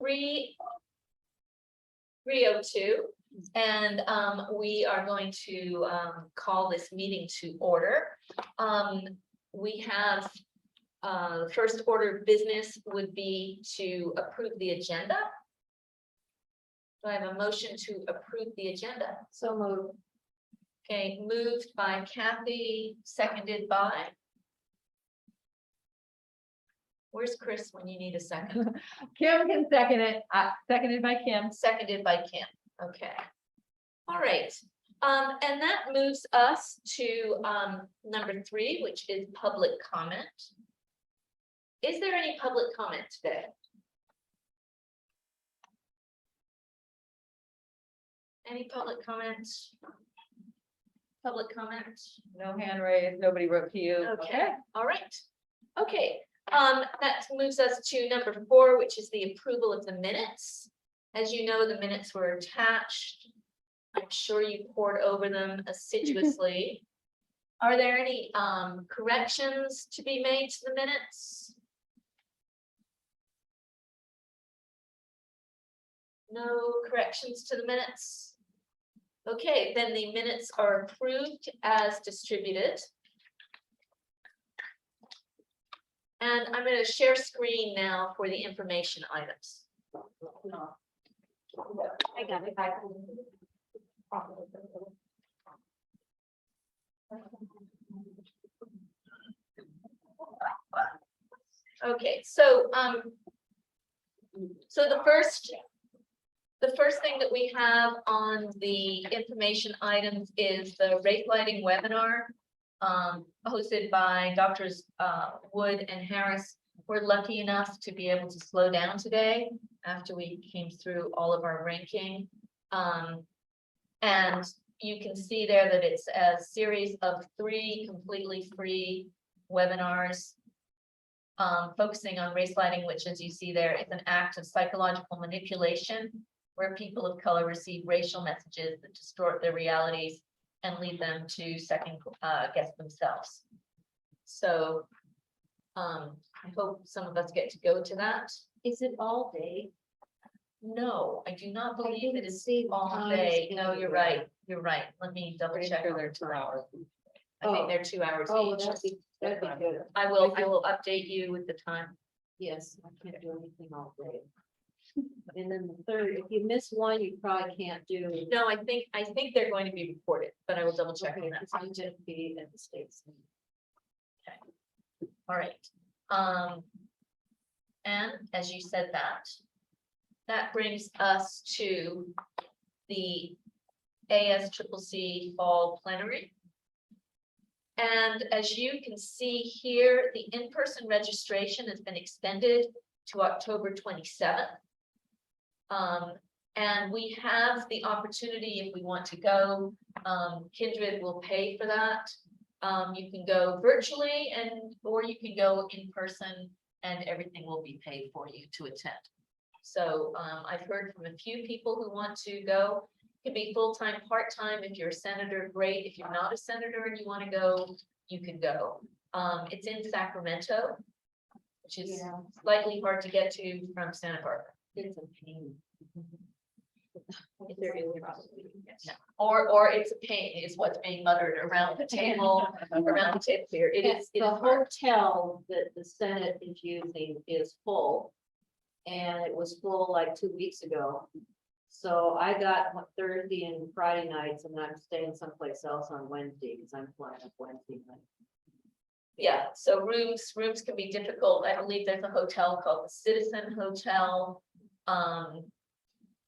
3:02, and we are going to call this meeting to order. We have the first order of business would be to approve the agenda. Do I have a motion to approve the agenda? So moved. Okay, moved by Kathy, seconded by. Where's Chris when you need a second? Kim can second it. Seconded by Kim. Seconded by Kim. Okay. All right. And that moves us to number 3, which is public comment. Is there any public comment today? Any public comments? Public comment? No hand raised, nobody wrote to you. Okay, all right. Okay, that moves us to number 4, which is the approval of the minutes. As you know, the minutes were attached. I'm sure you pored over them assiduously. Are there any corrections to be made to the minutes? No corrections to the minutes? Okay, then the minutes are approved as distributed. And I'm going to share screen now for the information items. I got it. Okay, so the first thing that we have on the information items is the rate lighting webinar hosted by Drs. Wood and Harris. We're lucky enough to be able to slow down today after we came through all of our ranking. And you can see there that it's a series of 3 completely free webinars focusing on race lighting, which, as you see there, is an act of psychological manipulation where people of color receive racial messages that distort their realities and lead them to second guess themselves. So I hope some of us get to go to that. Is it all day? No, I do not believe it is see the all times day. No, anywhere. you're right. You're right. Let me double check. on They're the 2 time. hours. I think they're 2 hours Oh, each. that'd be good. I will update you with the time. Yes, I can't do anything all day. And then the third, if you miss one, you probably can't do. No, I think they're going to be reported, but I will double check on Okay, that. it's going to be at the States. All right. And as you said that brings us to the ASCCC Fall Plenary. And as you can see here, the in-person registration has been extended to October 27th. And we have the opportunity, if we want to go, Kindred will pay for that. You can go virtually or you can go in person and everything will be paid for you to attend. So I've heard from a few people who want to go. It could be full-time, part-time. If you're a senator, great. If you're not a senator and you want to go, you can go. It's in Sacramento, which is slightly hard to get to from Santa Barbara. It's a pain. Yeah. Or it's a pain is what's being muttered around the table, here. It is The hard. hotel that the Senate is using is full. And it was full like 2 weeks ago. So I got Thursday and Friday nights and I'm staying someplace else on Wednesday because I'm flying up Wednesday night. Yeah, so rooms can be difficult. I believe there's a hotel called the Citizen Hotel.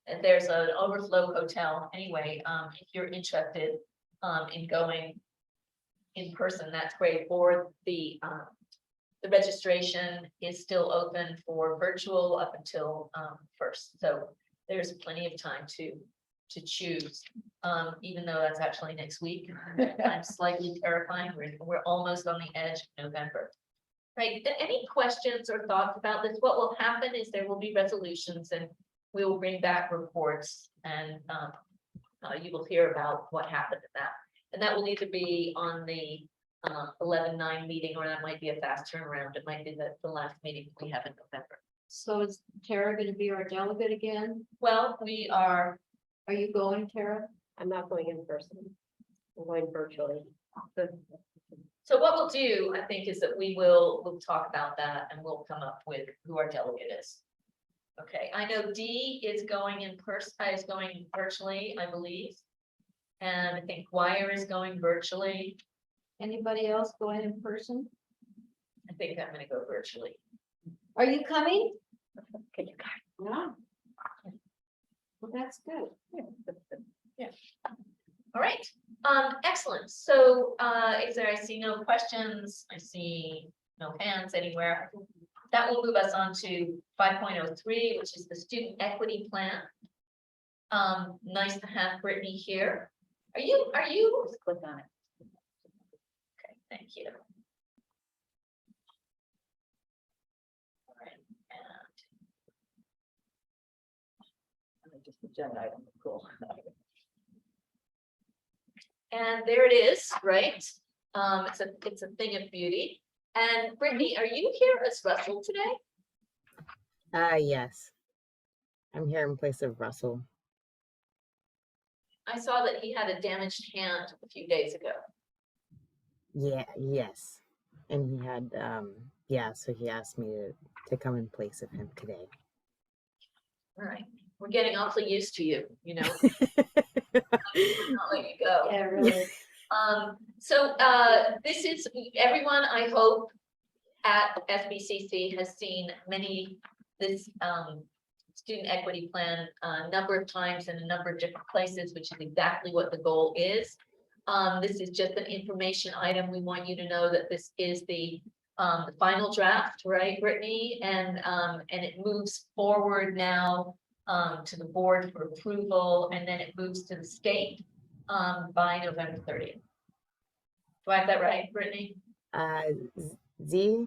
And there's an overflow hotel. Anyway, if you're interested in going in person, that's great. Or the registration is still open for virtual up until 1st. So there's plenty of time to choose, even though that's actually next week. I'm slightly terrifying. We're almost on the edge of November. Right. Any questions or thoughts about this? What will happen is there will be resolutions and we will bring back reports and you will hear about what happened in that. And that will either be on the 11/9 meeting, or that might be a fast turnaround. It might be the last meeting we have in November. So is Tara gonna be our delegate again? Well, we are, Are you going, Tara? I'm not going in person. I'm going virtually. so what we'll do, I think, is that we'll talk about that and we'll come up with who our delegate is. Okay, I know D is going in person, is going virtually, I believe. And I think Wire is going virtually. Anybody else going in person? I think I'm gonna go virtually. Are you coming? Can you guys? No. Well, that's good. All right, excellent. So, is there, I see no questions, I see no hands anywhere. That will move us on to 5.03, which is the student equity plan. Nice to have Brittany here. Are you, Just click on it. okay, thank you. All right, Just agenda item, cool. and there it is, right? It's a thing of beauty. And Brittany, are you here as Russell today? Yes. I'm here in place of Russell. I saw that he had a damaged hand a few days ago. Yeah, yes. And he had, yeah, so he asked me to come in place of him today. All right, we're getting awfully used to you, you know. Not let you go. Yeah, really. So this is, everyone, I hope, at SBCC has seen this student equity plan a number of times in a number of different places, which is exactly what the goal is. This is just an information item. We want you to know that this is the final draft, right, Brittany? And it moves forward now to the board for approval, and then it moves to the state by November 30th. Do I have that right, Brittany? Z?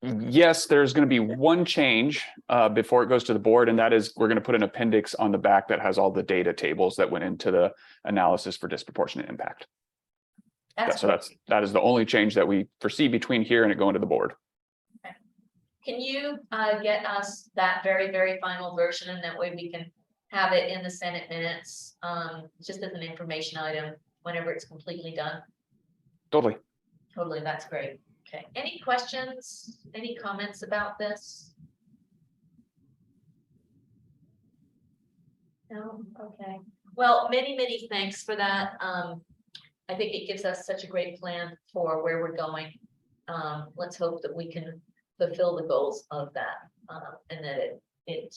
Yes, there's going to be one change before it goes to the board, and that is we're going to put an appendix on the back that has all the data tables that went into the analysis for disproportionate impact. So that is the only change that we foresee between here and it going to the board. Can you get us that very, very final version, and that way we can have it in the Senate minutes, just as an information item whenever it's completely done? Totally. Totally, that's great. Okay, any questions, any comments about this? No, okay. Well, many, many thanks for that. I think it gives us such a great plan for where we're going. Let's hope that we can fulfill the goals of that, and that it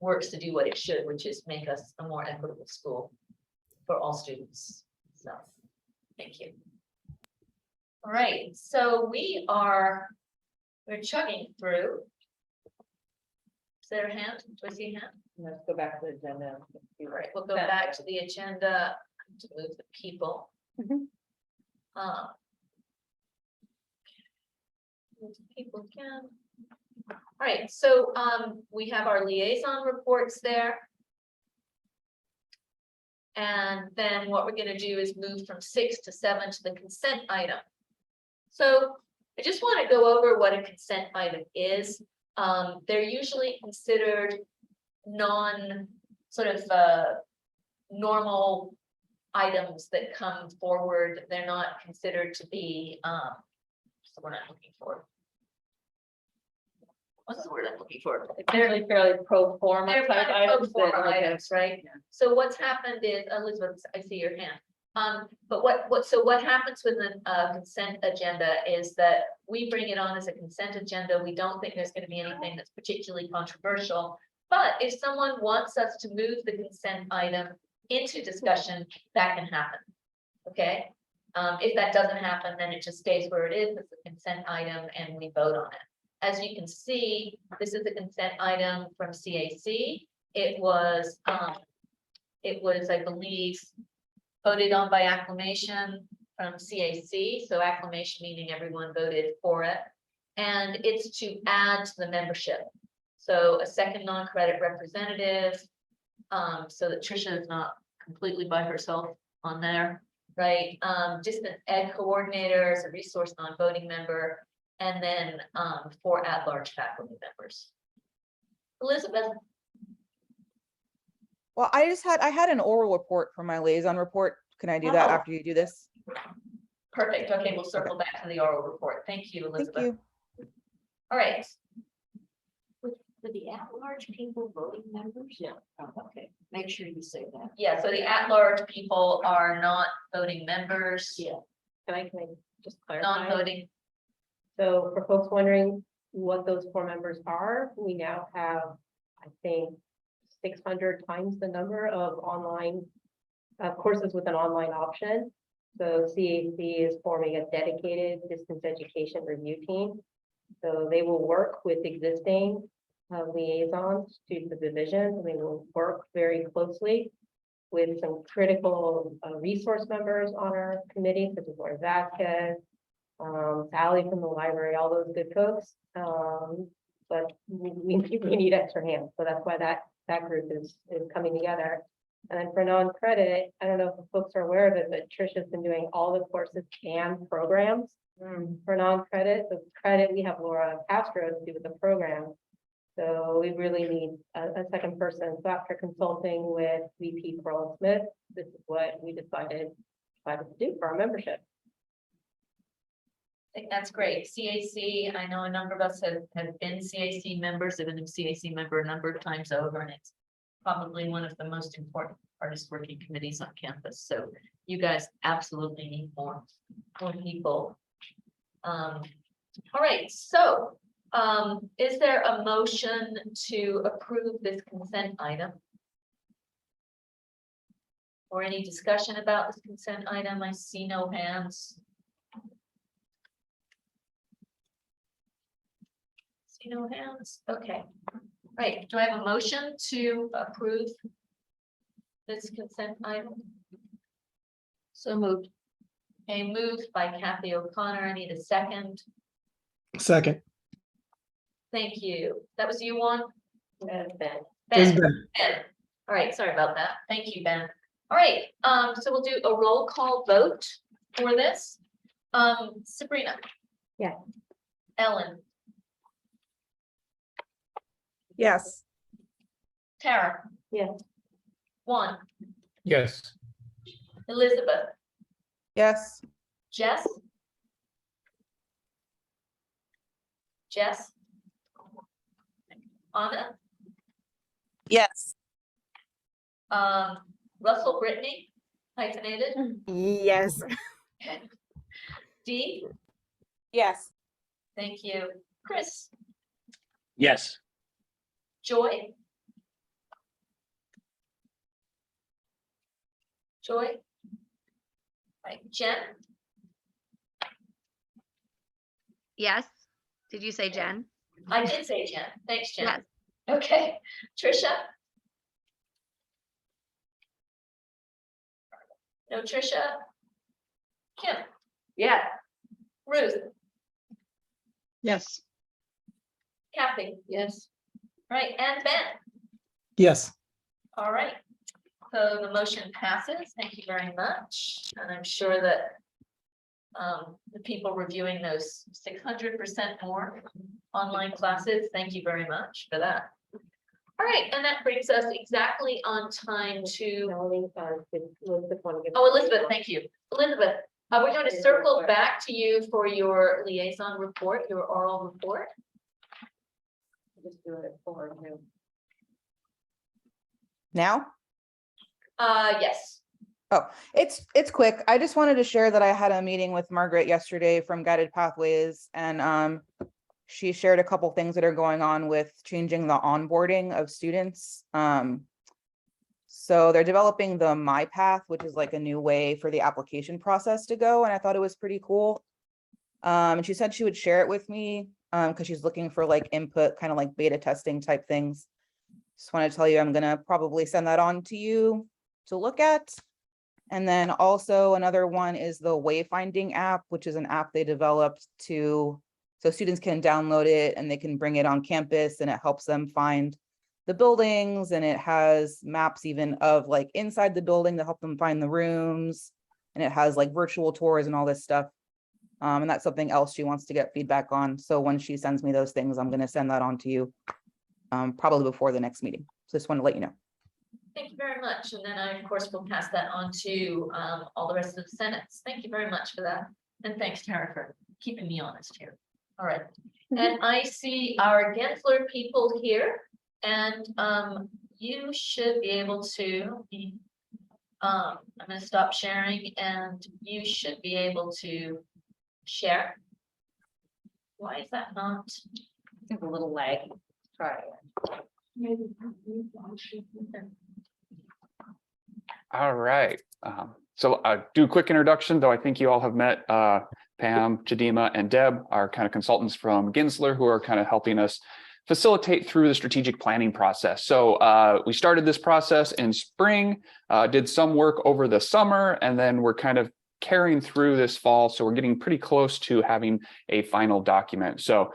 works to do what it should, which is make us a more equitable school for all students. So, thank you. All right, so we're chugging through. Is there a hand? Do I see a hand? Let's go back to the agenda. All right, we'll go back to the agenda to move the people. Mhm. Move the people again. All right, so we have our liaison reports there. And then what we're gonna do is move from 6 to 7 to the consent item. So I just want to go over what a consent item is. They're usually considered normal items that come forward. They're not considered to be, what's the word I'm looking for? What's the word I'm looking for? Fairly pro forma They're type kind of items. pro that, forma like, items, right? yeah. So what's happened is, Elizabeth, I see your hand. But what happens with a consent agenda is that we bring it on as a consent agenda. We don't think there's going to be anything that's particularly controversial. But if someone wants us to move the consent item into discussion, that can happen. Okay. If that doesn't happen, then it just stays where it is. It's a consent item and we vote on it. As you can see, this is a consent item from CAC. It was, I believe, voted on by acclamation from CAC. So acclamation meaning everyone voted for it. And it's to add to the membership. So a second non-credit representative, so that Tricia is not completely by herself on there, right? Distant ed coordinators, a resource non-voting member, and then 4 at-large faculty members. Elizabeth, Well, I had an oral report for my liaison report. Can I do that Oh. after you do this? perfect. Okay, we'll circle back to the oral report. Thank you, Thank Elizabeth. you. All right, For the at-large people voting members? Yeah. Okay, make sure you say that. yeah, so the at-large people are not voting members, Yeah. Can I just clarify? non-voting. So for folks wondering what those 4 members are, we now have, I think, 600 times the number of online courses with an online option. So CAC is forming a dedicated distance education review team. So they will work with existing liaisons to the divisions, and they will work very closely with some critical resource members on our committee, such as Laura Vasquez, Sally from the library, all those good folks. But we need extra hands, so that's why that group is coming together. And then for non-credit, I don't know if the folks are aware of it, but Trisha's been doing all the courses and programs for non-credit. So credit, we have Laura Castro to do with the program. So we really need a second person. So after consulting with VP Pearl Smith, this is what we decided to do for our membership. I think that's great. CAC, I know a number of us have been CAC members, have been a CAC member a number of times over, and it's probably one of the most important, hardest working committees on campus. So you guys absolutely need more people. All right, so is there a motion to approve this consent item? Or any discussion about this consent item? I see no hands. See no hands, okay. Right, do I have a motion to approve this consent item? So moved. Okay, moved by Kathy O'Connor. I need a second. Second. Thank you. That was you, Juan? And then It's Ben. Ben. Ben. All right, sorry about that. Thank you, Ben. All right, so we'll do a roll call vote for this. Sabrina. Yeah. Ellen, Yes. Tara. Yeah. Juan, Yes. Elizabeth, Yes. Jess. Jess. Anna, Yes. Russell Brittany, hyphenated. Yes. Dee, Yes. thank you. Chris, Yes. Joy. Joy. Right, Jen, Yes. Did you say Jen? I did say Jen. Thanks, Jen. Yes. Okay, Trisha. No, Trisha. Kim. Yeah. Ruth, Yes. Kathy, Yes. right, and Ben. Yes. All right. So the motion passes. Thank you very much. And I'm sure that the people reviewing those 600% more online classes, thank you very much for that. All right, and that brings us exactly on time to, Melanie, did Elizabeth want to give? oh, Elizabeth, thank you. Elizabeth, we're going to circle back to you for your liaison report, your oral report. Just do it for you. Now? Yes. Oh, it's quick. I just wanted to share that I had a meeting with Margaret yesterday from Guided Pathways, and she shared a couple things that are going on with changing the onboarding of students. So they're developing the My Path, which is like a new way for the application process to go, and I thought it was pretty cool. And she said she would share it with me because she's looking for like input, kind of like beta testing type things. Just want to tell you, I'm gonna probably send that on to you to look at. And then also another one is the wayfinding app, which is an app they developed so students can download it and they can bring it on campus, and it helps them find the buildings, and it has maps even of like inside the building to help them find the rooms, and it has like virtual tours and all this stuff. And that's something else she wants to get feedback on. So when she sends me those things, I'm going to send that on to you. probably before the next meeting. So just want to let you know. Thank you very much. And then I, of course, will pass that on to all the rest of the senates. Thank you very much for that. And thanks, Tara, for keeping me honest here. All right. And I see our Gensler people here, and you should be able to, I'm going to stop sharing, and you should be able to share. Why is that not? I think a little lag. Try it. All right. So do a quick introduction, though I think you all have met Pam, Chidima, and Deb, our kind of consultants from Gensler, who are kind of helping us facilitate through the strategic planning process. So we started this process in spring, did some work over the summer, and then we're kind of carrying through this fall. So we're getting pretty close to having a final document. So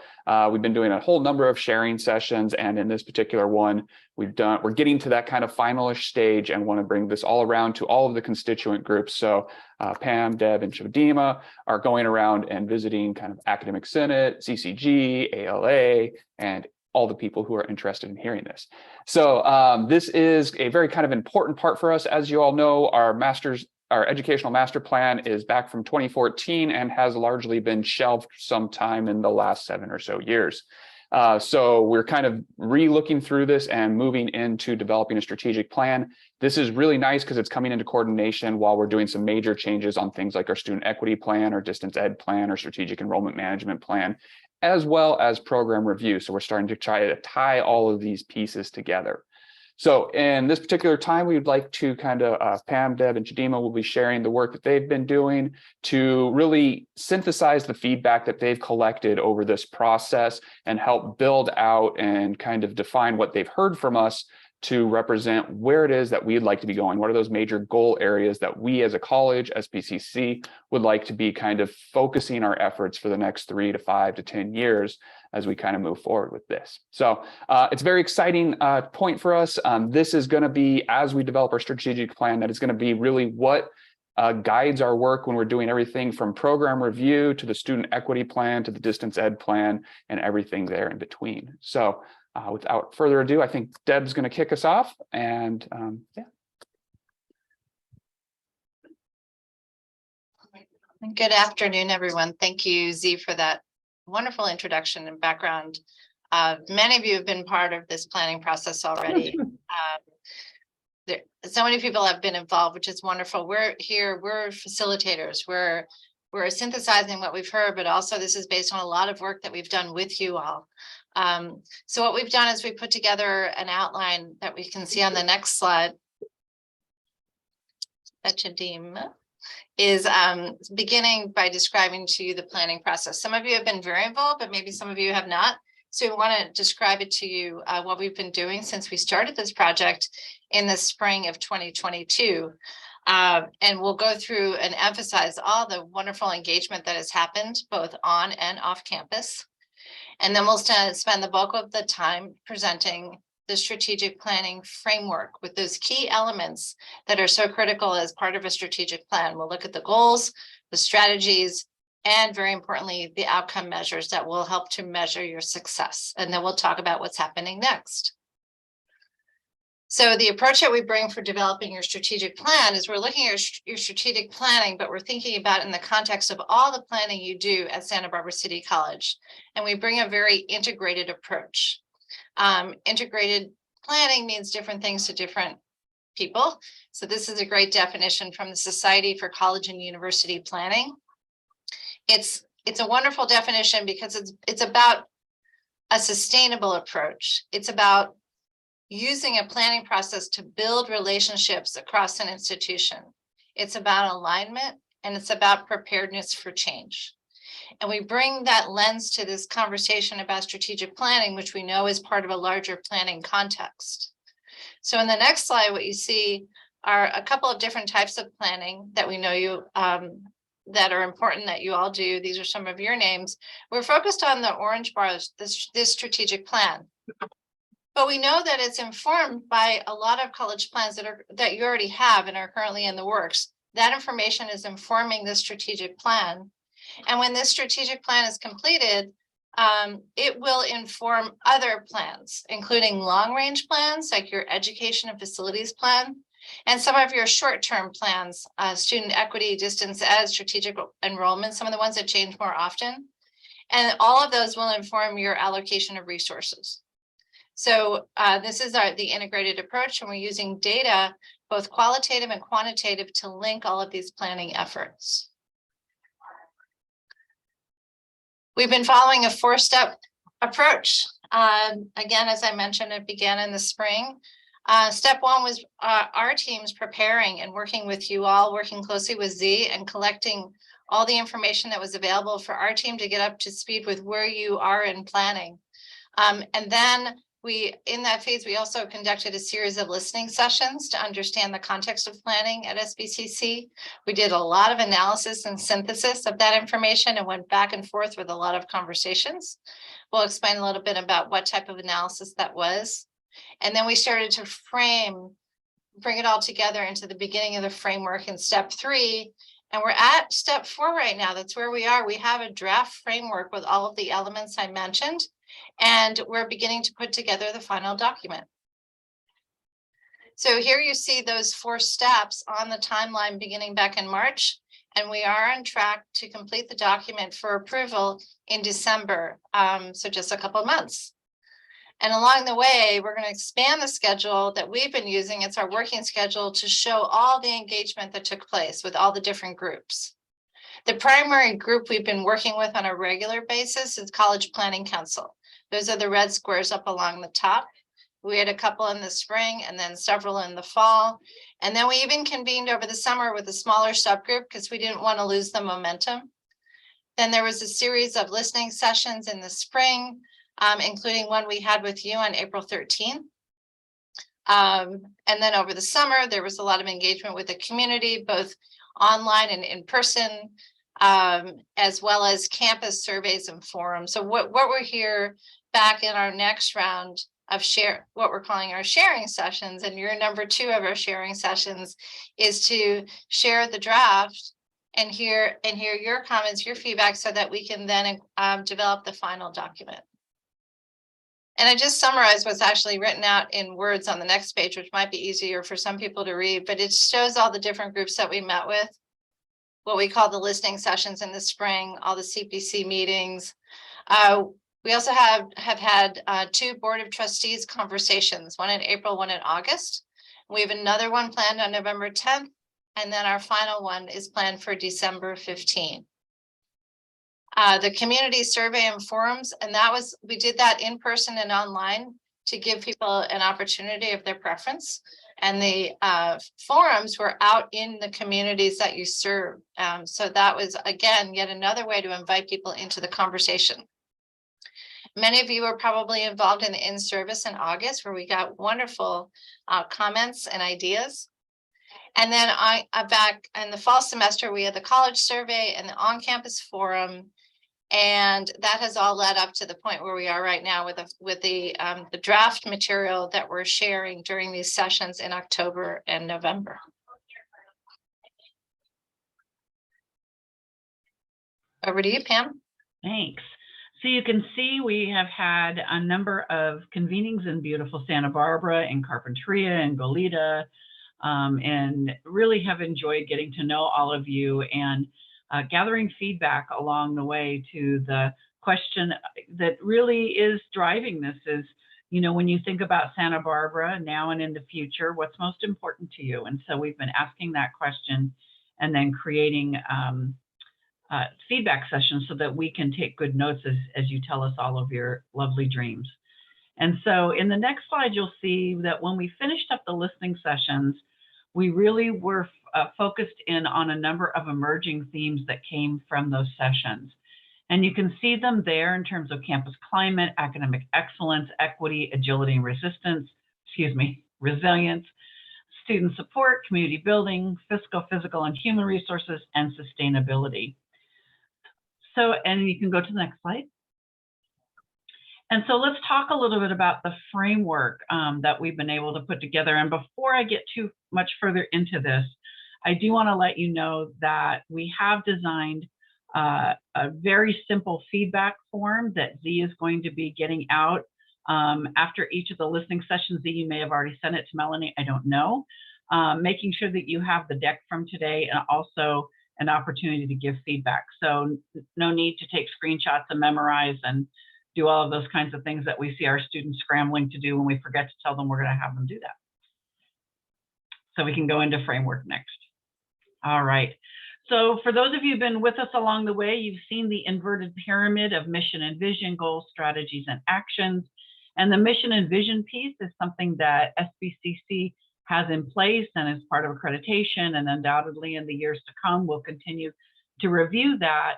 we've been doing a whole number of sharing sessions, and in this particular one, we're getting to that kind of finalish stage and want to bring this all around to all of the constituent groups. So Pam, Deb, and Chidima are going around and visiting kind of Academic Senate, CCG, ALA, and all the people who are interested in hearing this. So this is a very kind of important part for us. As you all know, our educational master plan is back from 2014 and has largely been shelved sometime in the last 7 or so years. So we're kind of re-looking through this and moving into developing a strategic plan. This is really nice because it's coming into coordination while we're doing some major changes on things like our student equity plan, our distance ed plan, our strategic enrollment management plan, as well as program review. So we're starting to try to tie all of these pieces together. So in this particular time, we would like to kind of, Pam, Deb, and Chidima will be sharing the work that they've been doing to really synthesize the feedback that they've collected over this process and help build out and kind of define what they've heard from us to represent where it is that we'd like to be going. What are those major goal areas that we as a college, SPCC, would like to be kind of focusing our efforts for the next 3 to 5 to 10 years as we kind of move forward with this. So it's a very exciting point for us. This is going to be, as we develop our strategic plan, that is going to be really what guides our work when we're doing everything from program review to the student equity plan to the distance ed plan and everything there in between. So without further ado, I think Deb's going to kick us off, and yeah. Good afternoon, everyone. Thank you, Z, for that wonderful introduction and background. Many of you have been part of this planning process already. So many people have been involved, which is wonderful. We're here, we're facilitators, we're synthesizing what we've heard, but also this is based on a lot of work that we've done with you all. So what we've done is we put together an outline that we can see on the next slide. Chidima is beginning by describing to you the planning process. Some of you have been very involved, but maybe some of you have not. So we want to describe it to you what we've been doing since we started this project in the spring of 2022. And we'll go through and emphasize all the wonderful engagement that has happened both on and off campus. And then we'll spend the bulk of the time presenting the strategic planning framework with those key elements that are so critical as part of a strategic plan. We'll look at the goals, the strategies, and very importantly, the outcome measures that will help to measure your success. And then we'll talk about what's happening next. So the approach that we bring for developing your strategic plan is we're looking at your strategic planning, but we're thinking about it in the context of all the planning you do at Santa Barbara City College. And we bring a very integrated approach. Integrated planning means different things to different people. So this is a great definition from the Society for College and University Planning. It's a wonderful definition because it's about a sustainable approach. It's about using a planning process to build relationships across an institution. It's about alignment and it's about preparedness for change. And we bring that lens to this conversation about strategic planning, which we know is part of a larger planning context. So in the next slide, what you see are a couple of different types of planning that we know you that are important that you all do. These are some of your names. We're focused on the orange bars, this strategic plan. But we know that it's informed by a lot of college plans that you already have and are currently in the works. That information is informing this strategic plan. And when this strategic plan is completed, it will inform other plans, including long-range plans like your education and facilities plan, and some of your short-term plans, student equity, distance ed, strategic enrollment, some of the ones that change more often. And all of those will inform your allocation of resources. So this is the integrated approach, and we're using data, both qualitative and quantitative, to link all of these planning efforts. We've been following a 4-step approach. Again, as I mentioned, it began in the spring. Step 1 was our teams preparing and working with you all, working closely with Z and collecting all the information that was available for our team to get up to speed with where you are in planning. And then in that phase, we also conducted a series of listening sessions to understand the context of planning at SBCC. We did a lot of analysis and synthesis of that information and went back and forth with a lot of conversations. We'll explain a little bit about what type of analysis that was. And then we started to bring it all together into the beginning of the framework in step 3. And we're at step 4 right now. That's where we are. We have a draft framework with all of the elements I mentioned, and we're beginning to put together the final document. So here you see those 4 steps on the timeline beginning back in March, and we are on track to complete the document for approval in December, so just a couple of months. And along the way, we're going to expand the schedule that we've been using. It's our working schedule to show all the engagement that took place with all the different groups. The primary group we've been working with on a regular basis is College Planning Council. Those are the red squares up along the top. We had a couple in the spring and then several in the fall. And then we even convened over the summer with a smaller subgroup because we didn't want to lose the momentum. Then there was a series of listening sessions in the spring, including one we had with you on April 13th. And then over the summer, there was a lot of engagement with the community, both online and in person, as well as campus surveys and forums. So what we're here back in our next round of what we're calling our sharing sessions, and your number 2 of our sharing sessions is to share the draft and hear your comments, your feedback, so that we can then develop the final document. And I just summarized what's actually written out in words on the next page, which might be easier for some people to read, but it shows all the different groups that we met with, what we call the listening sessions in the spring, all the CPC meetings. We also have had 2 Board of Trustees conversations, one in April, one in August. We have another one planned on November 10th, and then our final one is planned for December 15th. The community survey and forums, and we did that in person and online to give people an opportunity of their preference. And the forums were out in the communities that you serve. So that was, again, yet another way to invite people into the conversation. Many of you were probably involved in the in-service in August, where we got wonderful comments and ideas. And then back in the fall semester, we had the college survey and the on-campus forum. And that has all led up to the point where we are right now with the draft material that we're sharing during these sessions in October and November. Over to you, Pam. Thanks. So you can see we have had a number of convenings in beautiful Santa Barbara and Carpinteria and Goleta, and really have enjoyed getting to know all of you and gathering feedback along the way to the question that really is driving this is, when you think about Santa Barbara now and in the future, what's most important to you? And so we've been asking that question and then creating feedback sessions so that we can take good notes as you tell us all of your lovely dreams. And so in the next slide, you'll see that when we finished up the listening sessions, we really were focused in on a number of emerging themes that came from those sessions. And you can see them there in terms of campus climate, academic excellence, equity, agility and resilience, student support, community building, fiscal, physical, and human resources, and sustainability. So, and you can go to the next slide. And so let's talk a little bit about the framework that we've been able to put together. And before I get too much further into this, I do want to let you know that we have designed a very simple feedback form that Z is going to be getting out after each of the listening sessions. Z, you may have already sent it to Melanie, I don't know. Making sure that you have the deck from today and also an opportunity to give feedback. So no need to take screenshots and memorize and do all of those kinds of things that we see our students scrambling to do when we forget to tell them we're going to have them do that. So we can go into framework next. All right. So for those of you who've been with us along the way, you've seen the inverted pyramid of mission and vision, goals, strategies, and actions. And the mission and vision piece is something that SBCC has in place and is part of accreditation, and undoubtedly in the years to come, we'll continue to review that.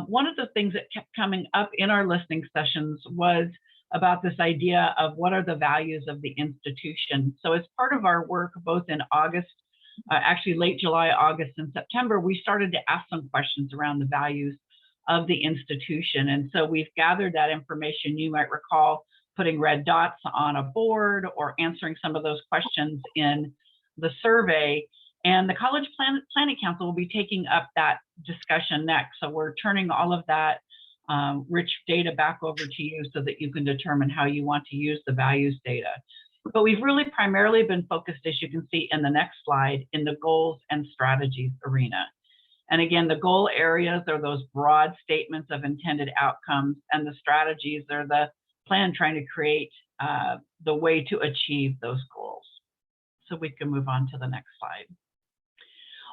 One of the things that kept coming up in our listening sessions was about this idea of what are the values of the institution. So as part of our work, both in August, actually late July, August, and September, we started to ask some questions around the values of the institution. And so we've gathered that information. You might recall putting red dots on a board or answering some of those questions in the survey. And the College Planning Council will be taking up that discussion next. So we're turning all of that rich data back over to you so that you can determine how you want to use the values data. But we've really primarily been focused, as you can see in the next slide, in the goals and strategies arena. And again, the goal areas are those broad statements of intended outcomes, and the strategies are the plan trying to create the way to achieve those goals. So we can move on to the next slide.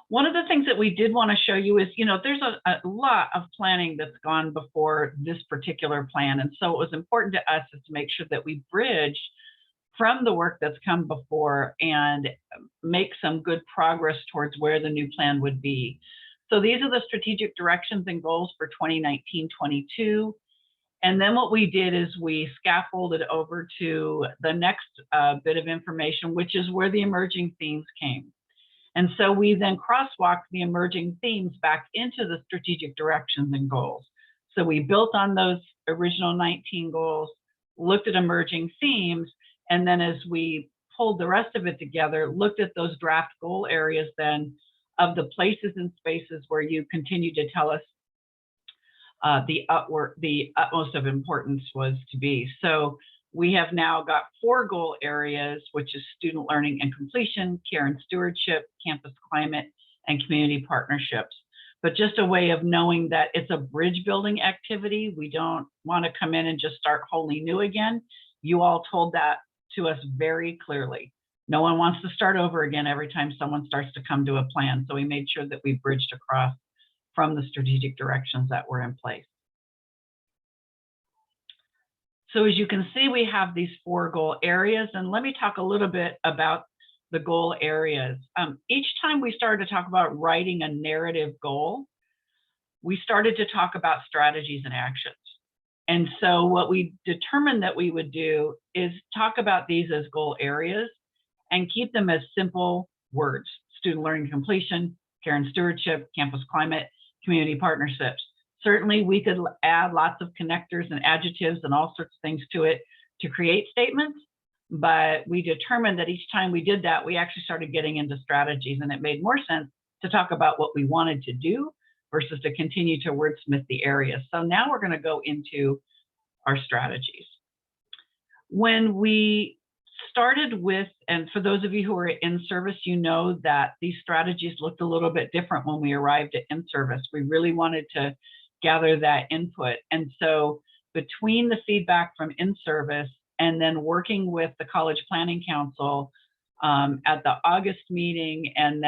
One of the things that we did want to show you is, there's a lot of planning that's gone before this particular plan. And so what was important to us is to make sure that we bridge from the work that's come before and make some good progress towards where the new plan would be. So these are the strategic directions and goals for 2019-22. And then what we did is we scaffolded over to the next bit of information, which is where the emerging themes came. And so we then crosswalked the emerging themes back into the strategic directions and goals. So we built on those original 19 goals, looked at emerging themes, and then as we pulled the rest of it together, looked at those draft goal areas then of the places and spaces where you continue to tell us the utmost of importance was to be. So we have now got 4 goal areas, which is student learning and completion, care and stewardship, campus climate, and community partnerships. But just a way of knowing that it's a bridge building activity. We don't want to come in and just start wholly new again. You all told that to us very clearly. No one wants to start over again every time someone starts to come to a plan. So we made sure that we bridged across from the strategic directions that were in place. So as you can see, we have these 4 goal areas, and let me talk a little bit about the goal areas. Each time we started to talk about writing a narrative goal, we started to talk about strategies and actions. And so what we determined that we would do is talk about these as goal areas and keep them as simple words: student learning completion, care and stewardship, campus climate, community partnerships. Certainly we could add lots of connectors and adjectives and all sorts of things to it to create statements, but we determined that each time we did that, we actually started getting into strategies, and it made more sense to talk about what we wanted to do versus to continue to wordsmith the areas. So now we're going to go into our strategies. When we started with, and for those of you who are in service, you know that these strategies looked a little bit different when we arrived at in-service. We really wanted to gather that input. And so between the feedback from in-service and then working with the College Planning Council at the August meeting and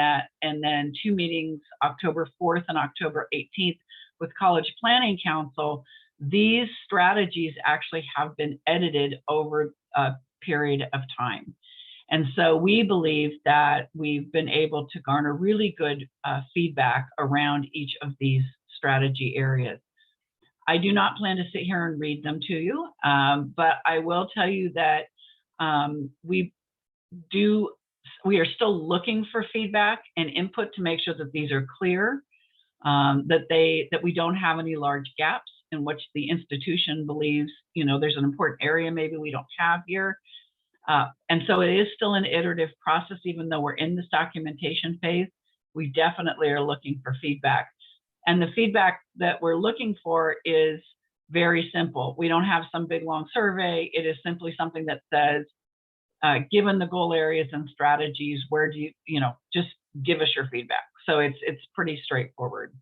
then 2 meetings, October 4th and October 18th with College Planning Council, these strategies actually have been edited over a period of time. And so we believe that we've been able to garner really good feedback around each of these strategy areas. I do not plan to sit here and read them to you, but I will tell you that we are still looking for feedback and input to make sure that these are clear, that we don't have any large gaps in which the institution believes, there's an important area maybe we don't have here. And so it is still an iterative process, even though we're in this documentation phase. We definitely are looking for feedback. And the feedback that we're looking for is very simple. We don't have some big long survey. It is simply something that says, given the goal areas and strategies, where do you know, just give us your feedback. So it's pretty straightforward.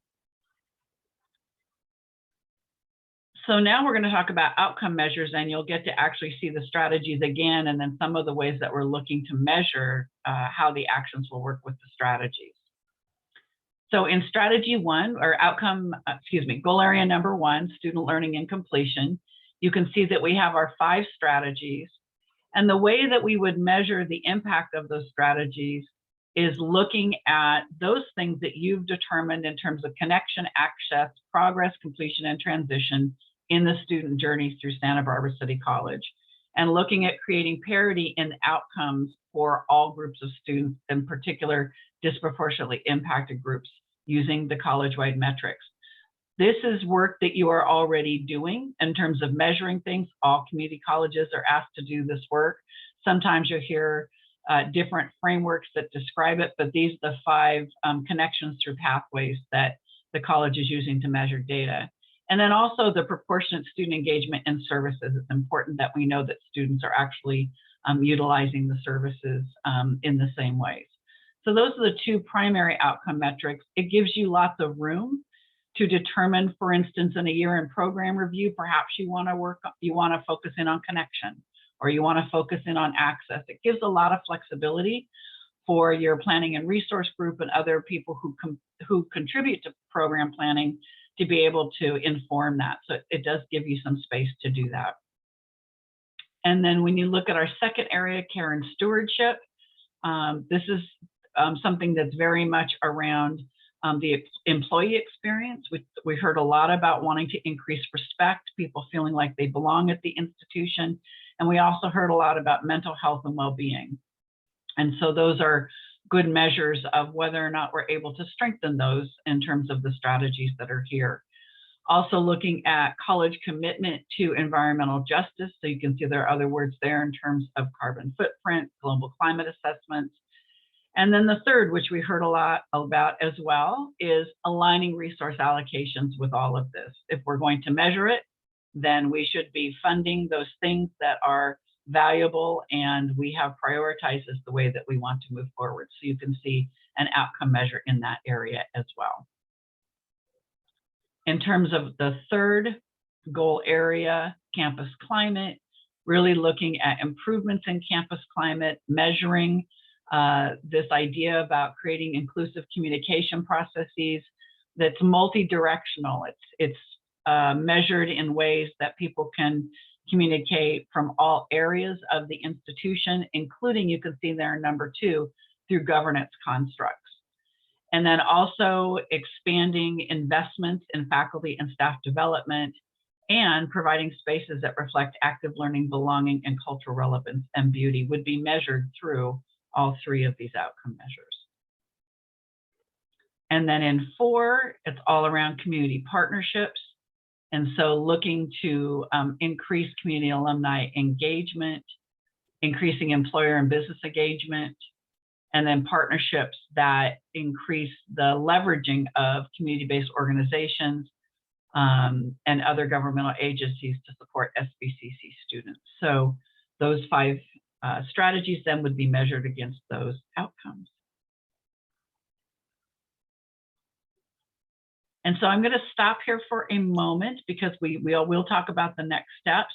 So now we're going to talk about outcome measures, and you'll get to actually see the strategies again, and then some of the ways that we're looking to measure how the actions will work with the strategies. So in strategy 1, or goal area number 1, student learning and completion, you can see that we have our 5 strategies. And the way that we would measure the impact of those strategies is looking at those things that you've determined in terms of connection, access, progress, completion, and transition in the student journey through Santa Barbara City College, and looking at creating parity in outcomes for all groups of students, in particular disproportionately impacted groups, using the college-wide metrics. This is work that you are already doing in terms of measuring things. All community colleges are asked to do this work. Sometimes you'll hear different frameworks that describe it, but these are the 5 connections through pathways that the college is using to measure data. And then also the proportionate student engagement in services. It's important that we know that students are actually utilizing the services in the same ways. So those are the 2 primary outcome metrics. It gives you lots of room to determine, for instance, in a year in program review, perhaps you want to focus in on connection, or you want to focus in on access. It gives a lot of flexibility for your planning and resource group and other people who contribute to program planning to be able to inform that. So it does give you some space to do that. And then when you look at our second area, care and stewardship, this is something that's very much around the employee experience. We heard a lot about wanting to increase respect, people feeling like they belong at the institution. And we also heard a lot about mental health and well-being. And so those are good measures of whether or not we're able to strengthen those in terms of the strategies that are here. Also looking at college commitment to environmental justice. So you can see there are other words there in terms of carbon footprint, global climate assessments. And then the third, which we heard a lot about as well, is aligning resource allocations with all of this. If we're going to measure it, then we should be funding those things that are valuable, and we have prioritized as the way that we want to move forward. So you can see an outcome measure in that area as well. In terms of the third goal area, campus climate, really looking at improvements in campus climate, measuring this idea about creating inclusive communication processes that's multi-directional. It's measured in ways that people can communicate from all areas of the institution, including, you can see there number 2, through governance constructs. And then also expanding investments in faculty and staff development, and providing spaces that reflect active learning, belonging, and cultural relevance and beauty would be measured through all 3 of these outcome measures. And then in 4, it's all around community partnerships. And so looking to increase community alumni engagement, increasing employer and business engagement, and then partnerships that increase the leveraging of community-based organizations and other governmental agencies to support SBCC students. So those 5 strategies then would be measured against those outcomes. And so I'm going to stop here for a moment, because we'll talk about the next steps,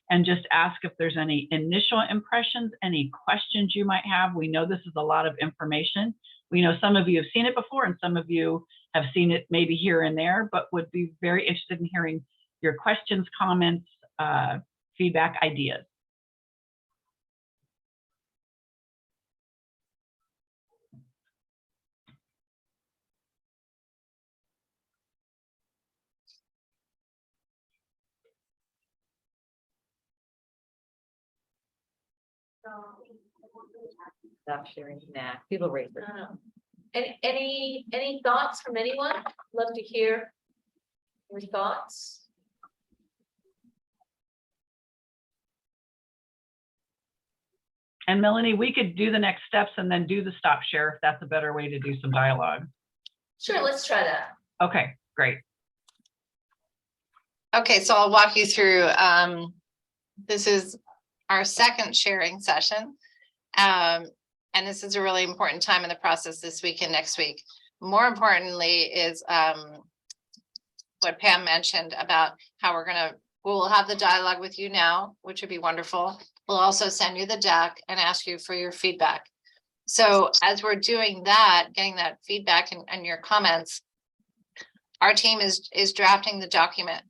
and just ask if there's any initial impressions, any questions you might have. We know this is a lot of information. We know some of you have seen it before, and some of you have seen it maybe here and there, but would be very interested in hearing your questions, comments, feedback, ideas. Stop sharing. Nah, people raise their hand. Any thoughts from anyone? Love to hear your thoughts. And Melanie, we could do the next steps and then do the stop share if that's a better way to do some dialogue. Sure, let's try that. Okay, Great. Okay, so I'll walk you through, this is our second sharing session. And this is a really important time in the process this week and next week. More importantly is what Pam mentioned about how we'll have the dialogue with you now, which would be wonderful. We'll also send you the deck and ask you for your feedback. So as we're doing that, getting that feedback and your comments, our team is drafting the document,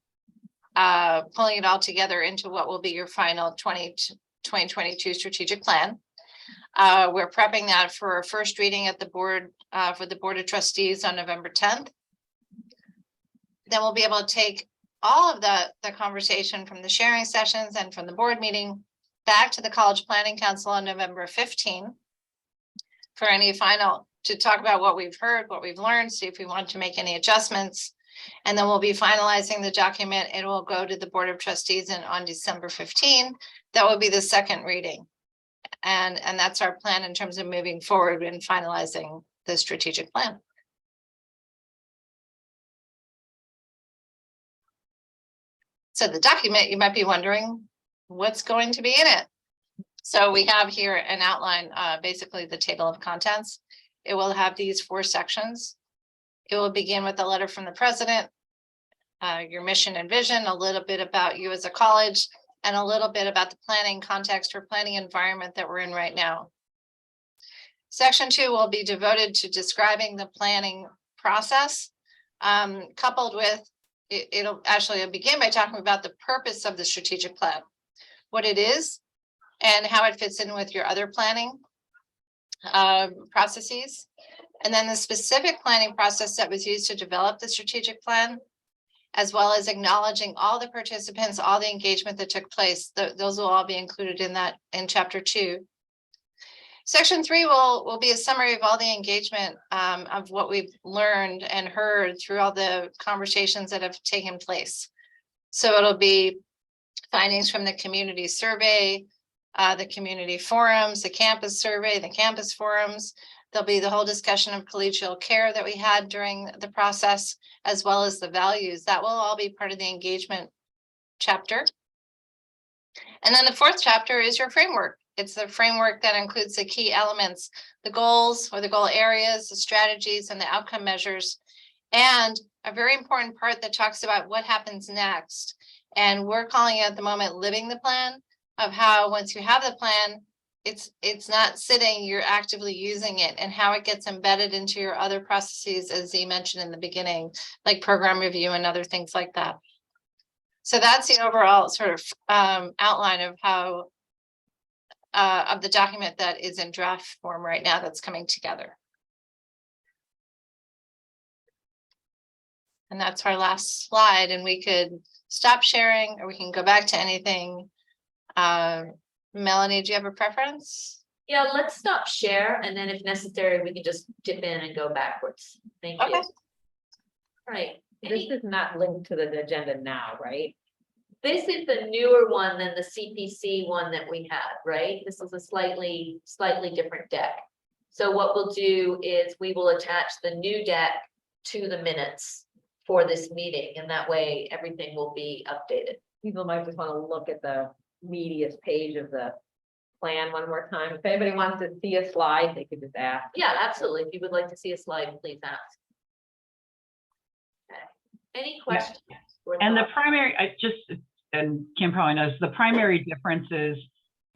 pulling it all together into what will be your final 2022 strategic plan. We're prepping that for a first reading at the board, for the Board of Trustees on November 10th. Then we'll be able to take all of the conversation from the sharing sessions and from the board meeting back to the College Planning Council on November 15 for any final, to talk about what we've heard, what we've learned, see if we want to make any adjustments. And then we'll be finalizing the document. It will go to the Board of Trustees on December 15. That will be the second reading. And that's our plan in terms of moving forward and finalizing the strategic plan. So the document, you might be wondering what's going to be in it. So we have here an outline, basically the table of contents. It will have these 4 sections. It will begin with a letter from the president, your mission and vision, a little bit about you as a college, and a little bit about the planning context or planning environment that we're in right now. Section 2 will be devoted to describing the planning process, coupled with, it'll begin by talking about the purpose of the strategic plan, what it is, and how it fits in with your other planning processes. And then the specific planning process that was used to develop the strategic plan, as well as acknowledging all the participants, all the engagement that took place. Those will all be included in chapter 2. Section 3 will be a summary of all the engagement of what we've learned and heard through all the conversations that have taken place. So it'll be findings from the community survey, the community forums, the campus survey, the campus forums. There'll be the whole discussion of collegial care that we had during the process, as well as the values. That will all be part of the engagement chapter. And then the 4th chapter is your framework. It's the framework that includes the key elements, the goals or the goal areas, the strategies, and the outcome measures. And a very important part that talks about what happens next. And we're calling it at the moment living the plan, of how once you have the plan, it's not sitting, you're actively using it, and how it gets embedded into your other processes, as Z mentioned in the beginning, like program review and other things like that. So that's the overall sort of outline of how of the document that is in draft form right now that's coming together. And that's our last slide, and we could stop sharing or we can go back to anything. Melanie, do you have a preference? Yeah, let's stop share, and then if necessary, we can just dip in and go backwards. Thank you. Okay. Right. This is not linked to the agenda now, right? This is the newer one than the CPC one that we had, right? This is a slightly different deck. So what we'll do is we will attach the new deck to the minutes for this meeting, and that way everything will be updated. People might just want to look at the meatiest page of the plan one more time. If anybody wants to see a slide, they could just ask. Yeah, absolutely. If you would like to see a slide, please ask. Okay. Any questions? And the primary, and Kim probably knows, the primary difference is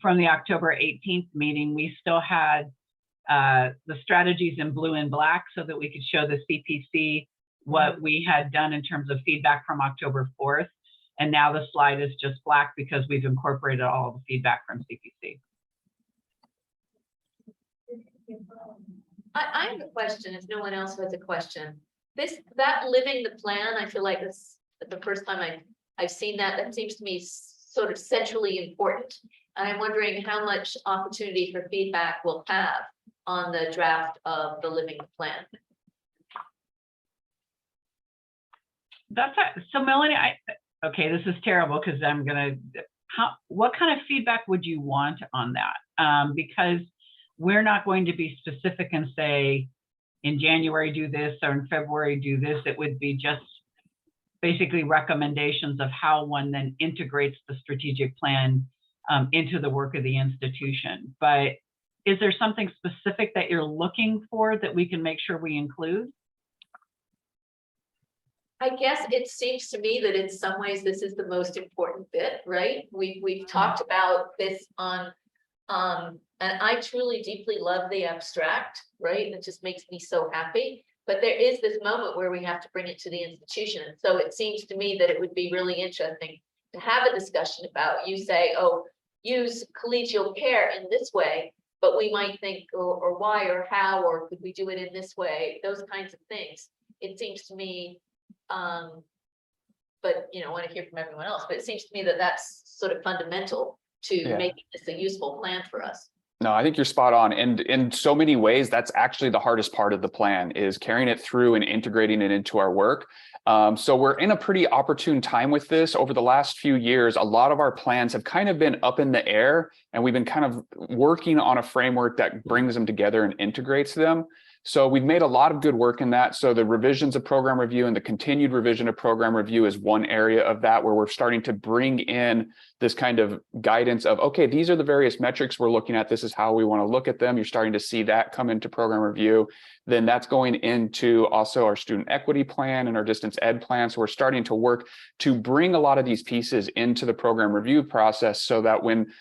from the October 18th meeting, we still had the strategies in blue and black so that we could show the CPC what we had done in terms of feedback from October 4th. And now the slide is just black because we've incorporated all of the feedback from CPC. I have a question, if no one else has a question. That living the plan, I feel like it's the first time I've seen that. That seems to me sort of centrally important. And I'm wondering how much opportunity for feedback we'll have on the draft of the living the plan. So Melanie, okay, this is terrible because I'm gonna, what kind of feedback would you want on that? Because we're not going to be specific and say, in January do this or in February do this. It would be just basically recommendations of how one then integrates the strategic plan into the work of the institution. But is there something specific that you're looking for that we can make sure we include? I guess it seems to me that in some ways this is the most important bit, right? We've talked about this on, and I truly deeply love the abstract, right? It just makes me so happy. But there is this moment where we have to bring it to the institution. And so it seems to me that it would be really interesting to have a discussion about, you say, oh, use collegial care in this way, but we might think, or why, or how, or could we do it in this way? Those kinds of things. It seems to me, but I want to hear from everyone else, but it seems to me that that's sort of fundamental to making this a useful plan for us. No, I think you're spot on. And in so many ways, that's actually the hardest part of the plan, is carrying it through and integrating it into our work. So we're in a pretty opportune time with this. Over the last few years, a lot of our plans have kind of been up in the air, and we've been kind of working on a framework that brings them together and integrates them. So we've made a lot of good work in that. So the revisions of program review and the continued revision of program review is one area of that, where we're starting to bring in this kind of guidance of, okay, these are the various metrics we're looking at. This is how we want to look at them. You're starting to see that come into program review. Then that's going into also our student equity plan and our distance ed plan. So we're starting to work to bring a lot of these pieces into the program review process, so that when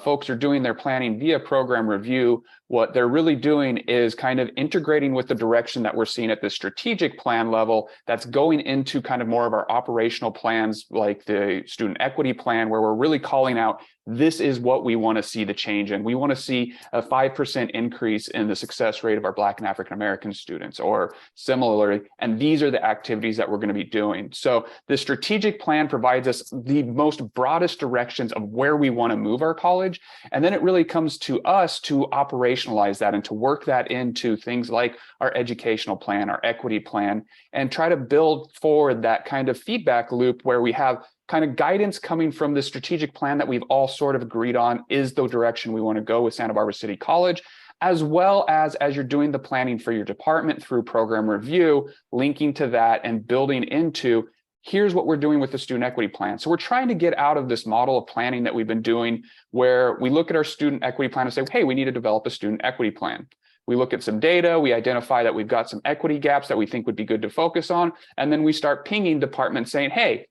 folks are doing their planning via program review, what they're really doing is kind of integrating with the direction that we're seeing at the strategic plan level that's going into kind of more of our operational plans, like the student equity plan, where we're really calling out, this is what we want to see the change in. We want to see a 5% increase in the success rate of our Black and African American students, or similarly, and these are the activities that we're going to be doing. So the strategic plan provides us the most broadest directions of where we want to move our college. And then it really comes to us to operationalize that and to work that into things like our educational plan, our equity plan, and try to build forward that kind of feedback loop where we have kind of guidance coming from the strategic plan that we've all sort of agreed on is the direction we want to go with Santa Barbara City College, as well as you're doing the planning for your department through program review, linking to that and building into, here's what we're doing with the student equity plan. So we're trying to get out of this model of planning that we've been doing, where we look at our student equity plan and say, hey, we need to develop a student equity plan. We look at some data, we identify that we've got some equity gaps that we think would be good to focus on, and then we start pinging departments saying, hey,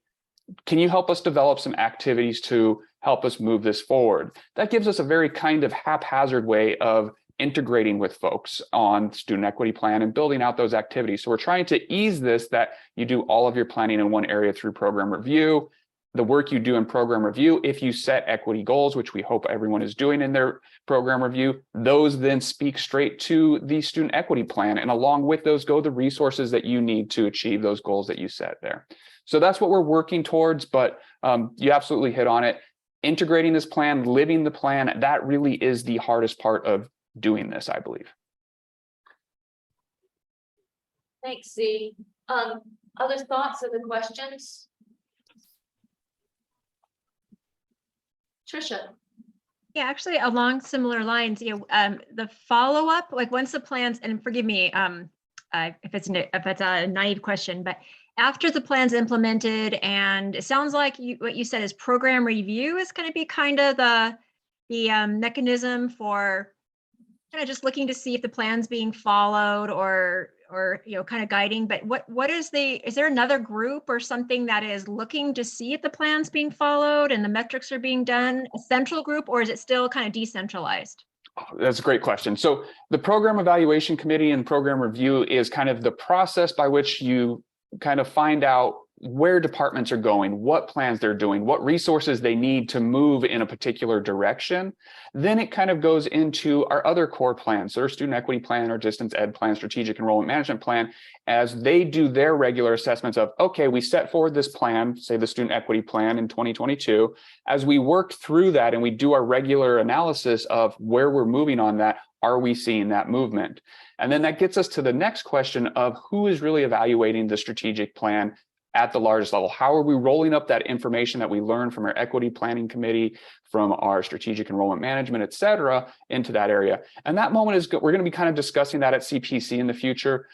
can you help us develop some activities to help us move this forward? That gives us a very kind of haphazard way of integrating with folks on student equity plan and building out those activities. So we're trying to ease this, that you do all of your planning in one area through program review. The work you do in program review, if you set equity goals, which we hope everyone is doing in their program review, those then speak straight to the student equity plan. And along with those go the resources that you need to achieve those goals that you set there. So that's what we're working towards, but you absolutely hit on it. Integrating this plan, living the plan, that really is the hardest part of doing this, I believe. Thanks, Z. Other thoughts or the questions? Trisha. Yeah, actually, along similar lines, the follow-up, like once the plans, and forgive me if it's a naive question, but after the plan's implemented, and it sounds like what you said is program review is going to be kind of the mechanism for kind of just looking to see if the plan's being followed, or kind of guiding. But is there another group or something that is looking to see if the plan's being followed and the metrics are being done, a central group, or is it still kind of decentralized? That's a great question. So the program evaluation committee and program review is kind of the process by which you kind of find out where departments are going, what plans they're doing, what resources they need to move in a particular direction. Then it kind of goes into our other core plans, so our student equity plan, our distance ed plan, strategic enrollment management plan, as they do their regular assessments of, okay, we set forward this plan, say the student equity plan in 2022. As we work through that and we do our regular analysis of where we're moving on that, are we seeing that movement? And then that gets us to the next question of who is really evaluating the strategic plan at the largest level? How are we rolling up that information that we learned from our equity planning committee, from our strategic enrollment management, et cetera, into that area? And that moment is good. We're going to be kind of discussing that at CPC in the future.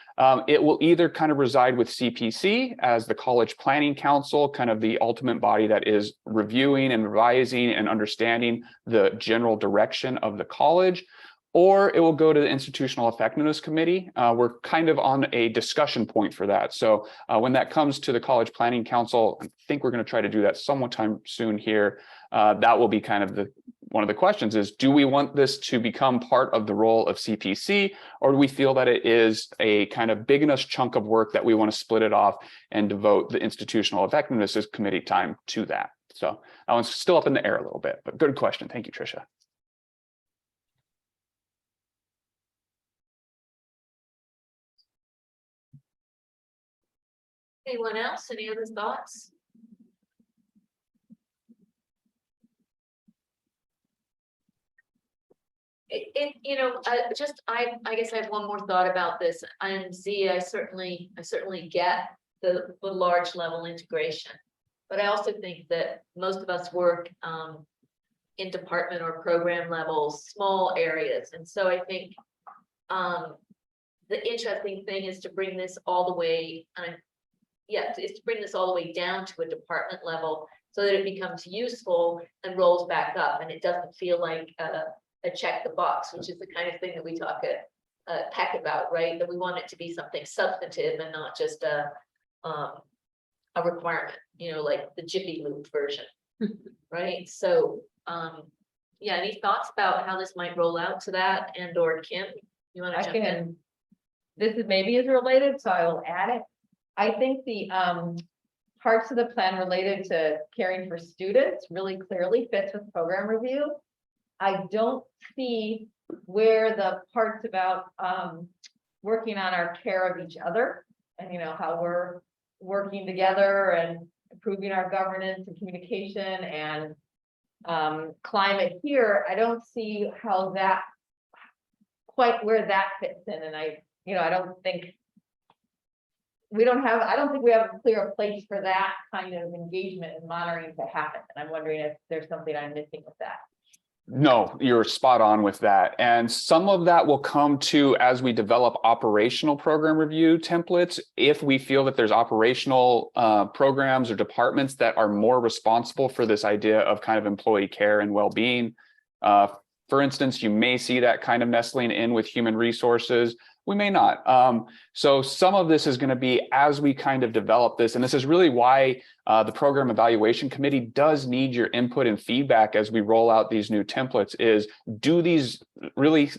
It will either kind of reside with CPC as the College Planning Council, kind of the ultimate body that is reviewing and revising and understanding the general direction of the college, or it will go to the Institutional Effectiveness Committee. We're kind of on a discussion point for that. So when that comes to the College Planning Council, I think we're going to try to do that sometime soon here. That will be kind of one of the questions is, do we want this to become part of the role of CPC, or do we feel that it is a kind of big enough chunk of work that we want to split it off and devote the Institutional Effectiveness Committee time to that? So that one's still up in the air a little bit, but good question. Thank you, Tricia. Anyone else? Any other thoughts? I guess I have one more thought about this. And Z, I certainly get the large level integration, but I also think that most of us work in department or program levels, small areas, and so I think the interesting thing is to bring this all the way. Is to bring this all the way down to a department level so that it becomes useful and rolls back up, and it doesn't feel like a check the box, which is the kind of thing that we talk at PEC about, right? That we want it to be something substantive and not just a requirement, like the Jiffy Lube version, right? So, any thoughts about how this might roll out to that, and or Kim, you want to jump in? This is maybe is related, so I will add it. I think the parts of the plan related to caring for students really clearly fits with program review. I don't see where the parts about working on our care of each other and how we're working together and improving our governance and communication and climate here. I don't see how that quite where that fits in, and I don't think we have a clear place for that kind of engagement and monitoring to happen. And I'm wondering if there's something I'm missing with that. No, you're spot on with that. And some of that will come to as we develop operational program review templates. If we feel that there's operational programs or departments that are more responsible for this idea of kind of employee care and well-being. For instance, you may see that kind of nestling in with human resources. We may not. So some of this is going to be as we kind of develop this, and this is really why the Program Evaluation Committee does need your input and feedback as we roll out these new templates. Is, do these really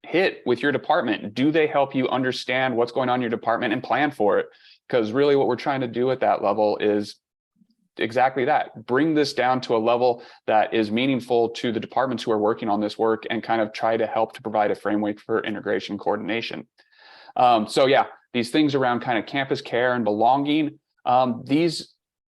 hit with your department? Do they help you understand what's going on in your department and plan for it? Because really what we're trying to do at that level is exactly that. Bring this down to a level that is meaningful to the departments who are working on this work and kind of try to help to provide a framework for integration and coordination. These things around kind of campus care and belonging,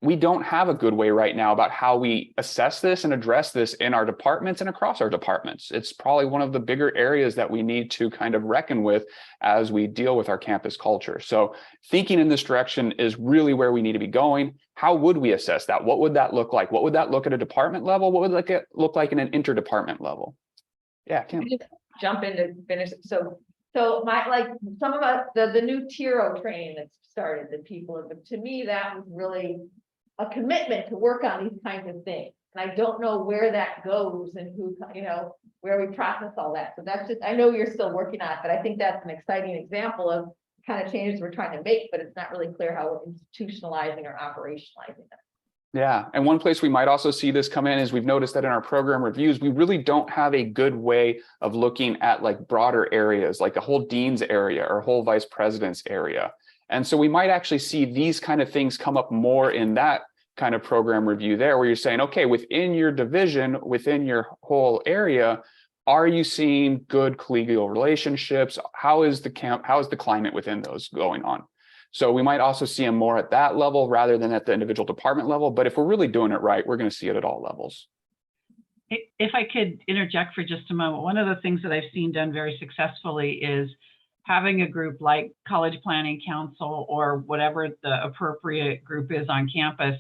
we don't have a good way right now about how we assess this and address this in our departments and across our departments. It's probably one of the bigger areas that we need to kind of reckon with as we deal with our campus culture. So thinking in this direction is really where we need to be going. How would we assess that? What would that look like? What would that look at a department level? What would it look like in an interdepartment level? Yeah, Kim. Jump in to finish. So some of us, the new Tiro training that's started, that people have, to me, that was really a commitment to work on these kinds of things. And I don't know where that goes and who, where we process all that. So that's just, I know you're still working on it, but I think that's an exciting example of kind of changes we're trying to make, but it's not really clear how we're institutionalizing or operationalizing it. Yeah, and one place we might also see this come in is we've noticed that in our program reviews, we really don't have a good way of looking at like broader areas, like a whole dean's area or whole vice president's area. And so we might actually see these kind of things come up more in that kind of program review there, where you're saying, okay, within your division, within your whole area, are you seeing good collegial relationships? How is the climate within those going on? So we might also see them more at that level rather than at the individual department level. But if we're really doing it right, we're going to see it at all levels. If I could interject for just a moment, one of the things that I've seen done very successfully is having a group like College Planning Council or whatever the appropriate group is on campus,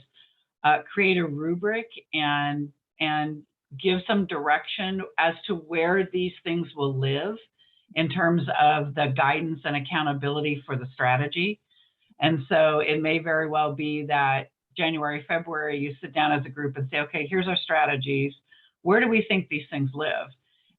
create a rubric and give some direction as to where these things will live in terms of the guidance and accountability for the strategy. And so it may very well be that January, February, you sit down as a group and say, okay, here's our strategies. Where do we think these things live?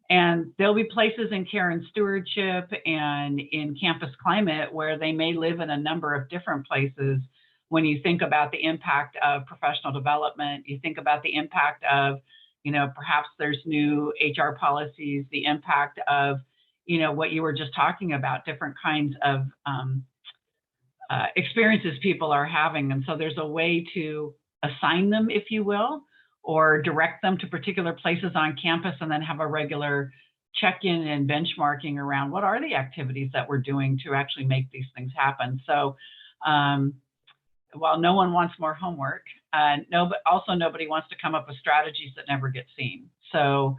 And there'll be places in care and stewardship and in campus climate where they may live in a number of different places. When you think about the impact of professional development, you think about the impact of, you know, perhaps there's new HR policies, the impact of, you know, what you were just talking about, different kinds of experiences people are having. And so there's a way to assign them, if you will, or direct them to particular places on campus and then have a regular check-in and benchmarking around what are the activities that we're doing to actually make these things happen. So while no one wants more homework, also nobody wants to come up with strategies that never get seen. So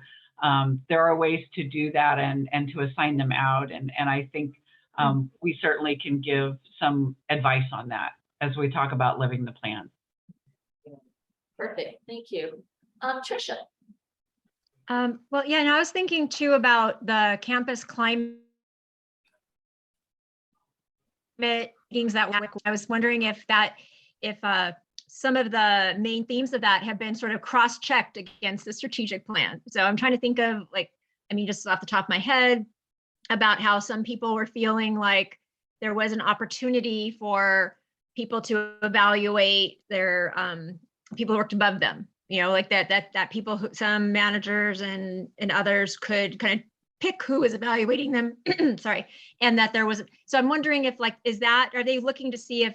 there are ways to do that and to assign them out. And I think we certainly can give some advice on that as we talk about living the plan. Perfect, thank you. Trisha. Well, yeah, and I was thinking too about the campus climate meetings that I was wondering if some of the main themes of that have been sort of cross-checked against the strategic plan. So I'm trying to think of, like, I mean, just off the top of my head, about how some people were feeling like there was an opportunity for people to evaluate their people who worked above them, you know, like that people who, some managers and others could kind of pick who was evaluating them. Sorry. And that there was, so I'm wondering if, like, are they looking to see if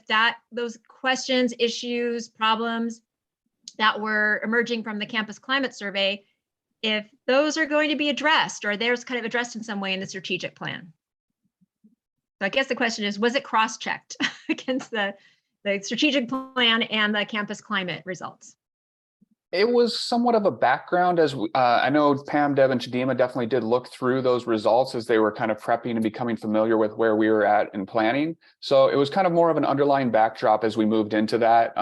those questions, issues, problems that were emerging from the campus climate survey, if those are going to be addressed, or there's kind of addressed in some way in the strategic plan? So I guess the question is, was it cross-checked against the strategic plan and the campus climate results? It was somewhat of a background, as I know Pam, Deb, and Chidima definitely did look through those results as they were kind of prepping and becoming familiar with where we were at in planning. So it was kind of more of an underlying backdrop as we moved into that.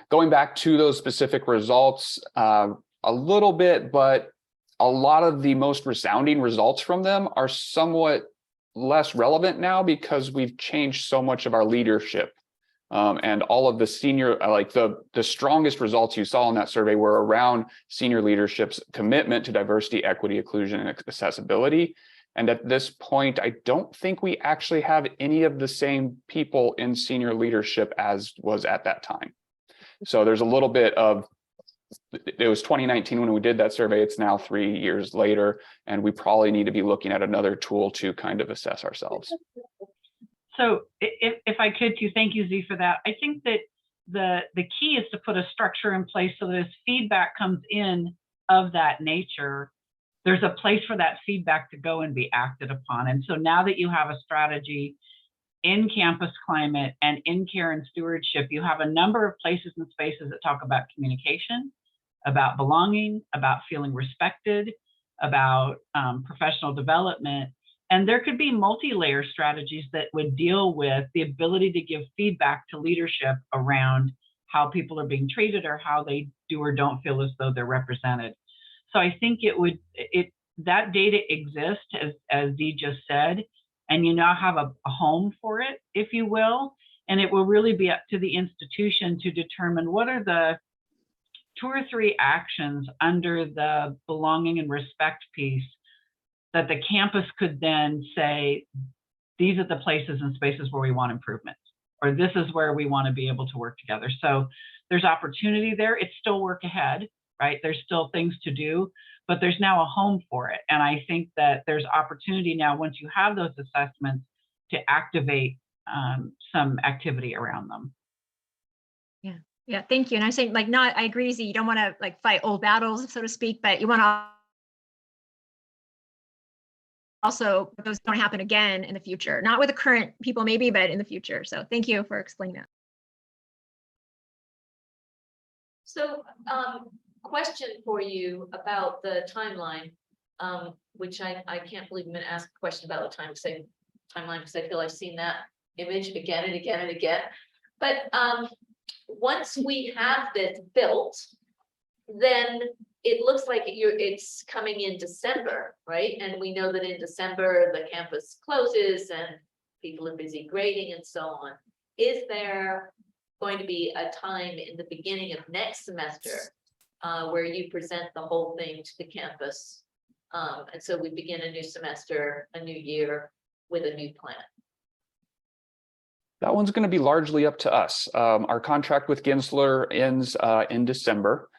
Going back to those specific results a little bit, but a lot of the most resounding results from them are somewhat less relevant now because we've changed so much of our leadership. And all of the senior, like the strongest results you saw in that survey were around senior leadership's commitment to diversity, equity, inclusion, and accessibility. And at this point, I don't think we actually have any of the same people in senior leadership as was at that time. So there's a little bit of, it was 2019 when we did that survey. It's now 3 years later, and we probably need to be looking at another tool to kind of assess ourselves. So if I could too, thank you, Z, for that. I think that the key is to put a structure in place so that as feedback comes in of that nature, there's a place for that feedback to go and be acted upon. And so now that you have a strategy in campus climate and in care and stewardship, you have a number of places and spaces that talk about communication, about belonging, about feeling respected, about professional development. And there could be multi-layer strategies that would deal with the ability to give feedback to leadership around how people are being treated or how they do or don't feel as though they're represented. So I think that data exists, as Dee just said, and you now have a home for it, if you will, and it will really be up to the institution to determine what are the 2 or 3 actions under the belonging and respect piece that the campus could then say, these are the places and spaces where we want improvement, or this is where we want to be able to work together. So there's opportunity there. It's still work ahead, right? There's still things to do, but there's now a home for it. And I think that there's opportunity now, once you have those assessments, to activate some activity around them. Yeah, thank you. And I say, like, I agree, Z, you don't want to like fight old battles, so to speak, but you want to also those don't happen again in the future, not with the current people maybe, but in the future. So thank you for explaining that. So question for you about the timeline. which I can't believe I'm gonna ask a question about the timeline, because I feel I've seen that image again and again and again. But once we have this built, then it looks like it's coming in December, right? And we know that in December, the campus closes and people are busy grading and so on. Is there going to be a time in the beginning of next semester where you present the whole thing to the campus? And so we begin a new semester, a new year with a new plan. That one's going to be largely up to us. Our contract with Gensler ends in December.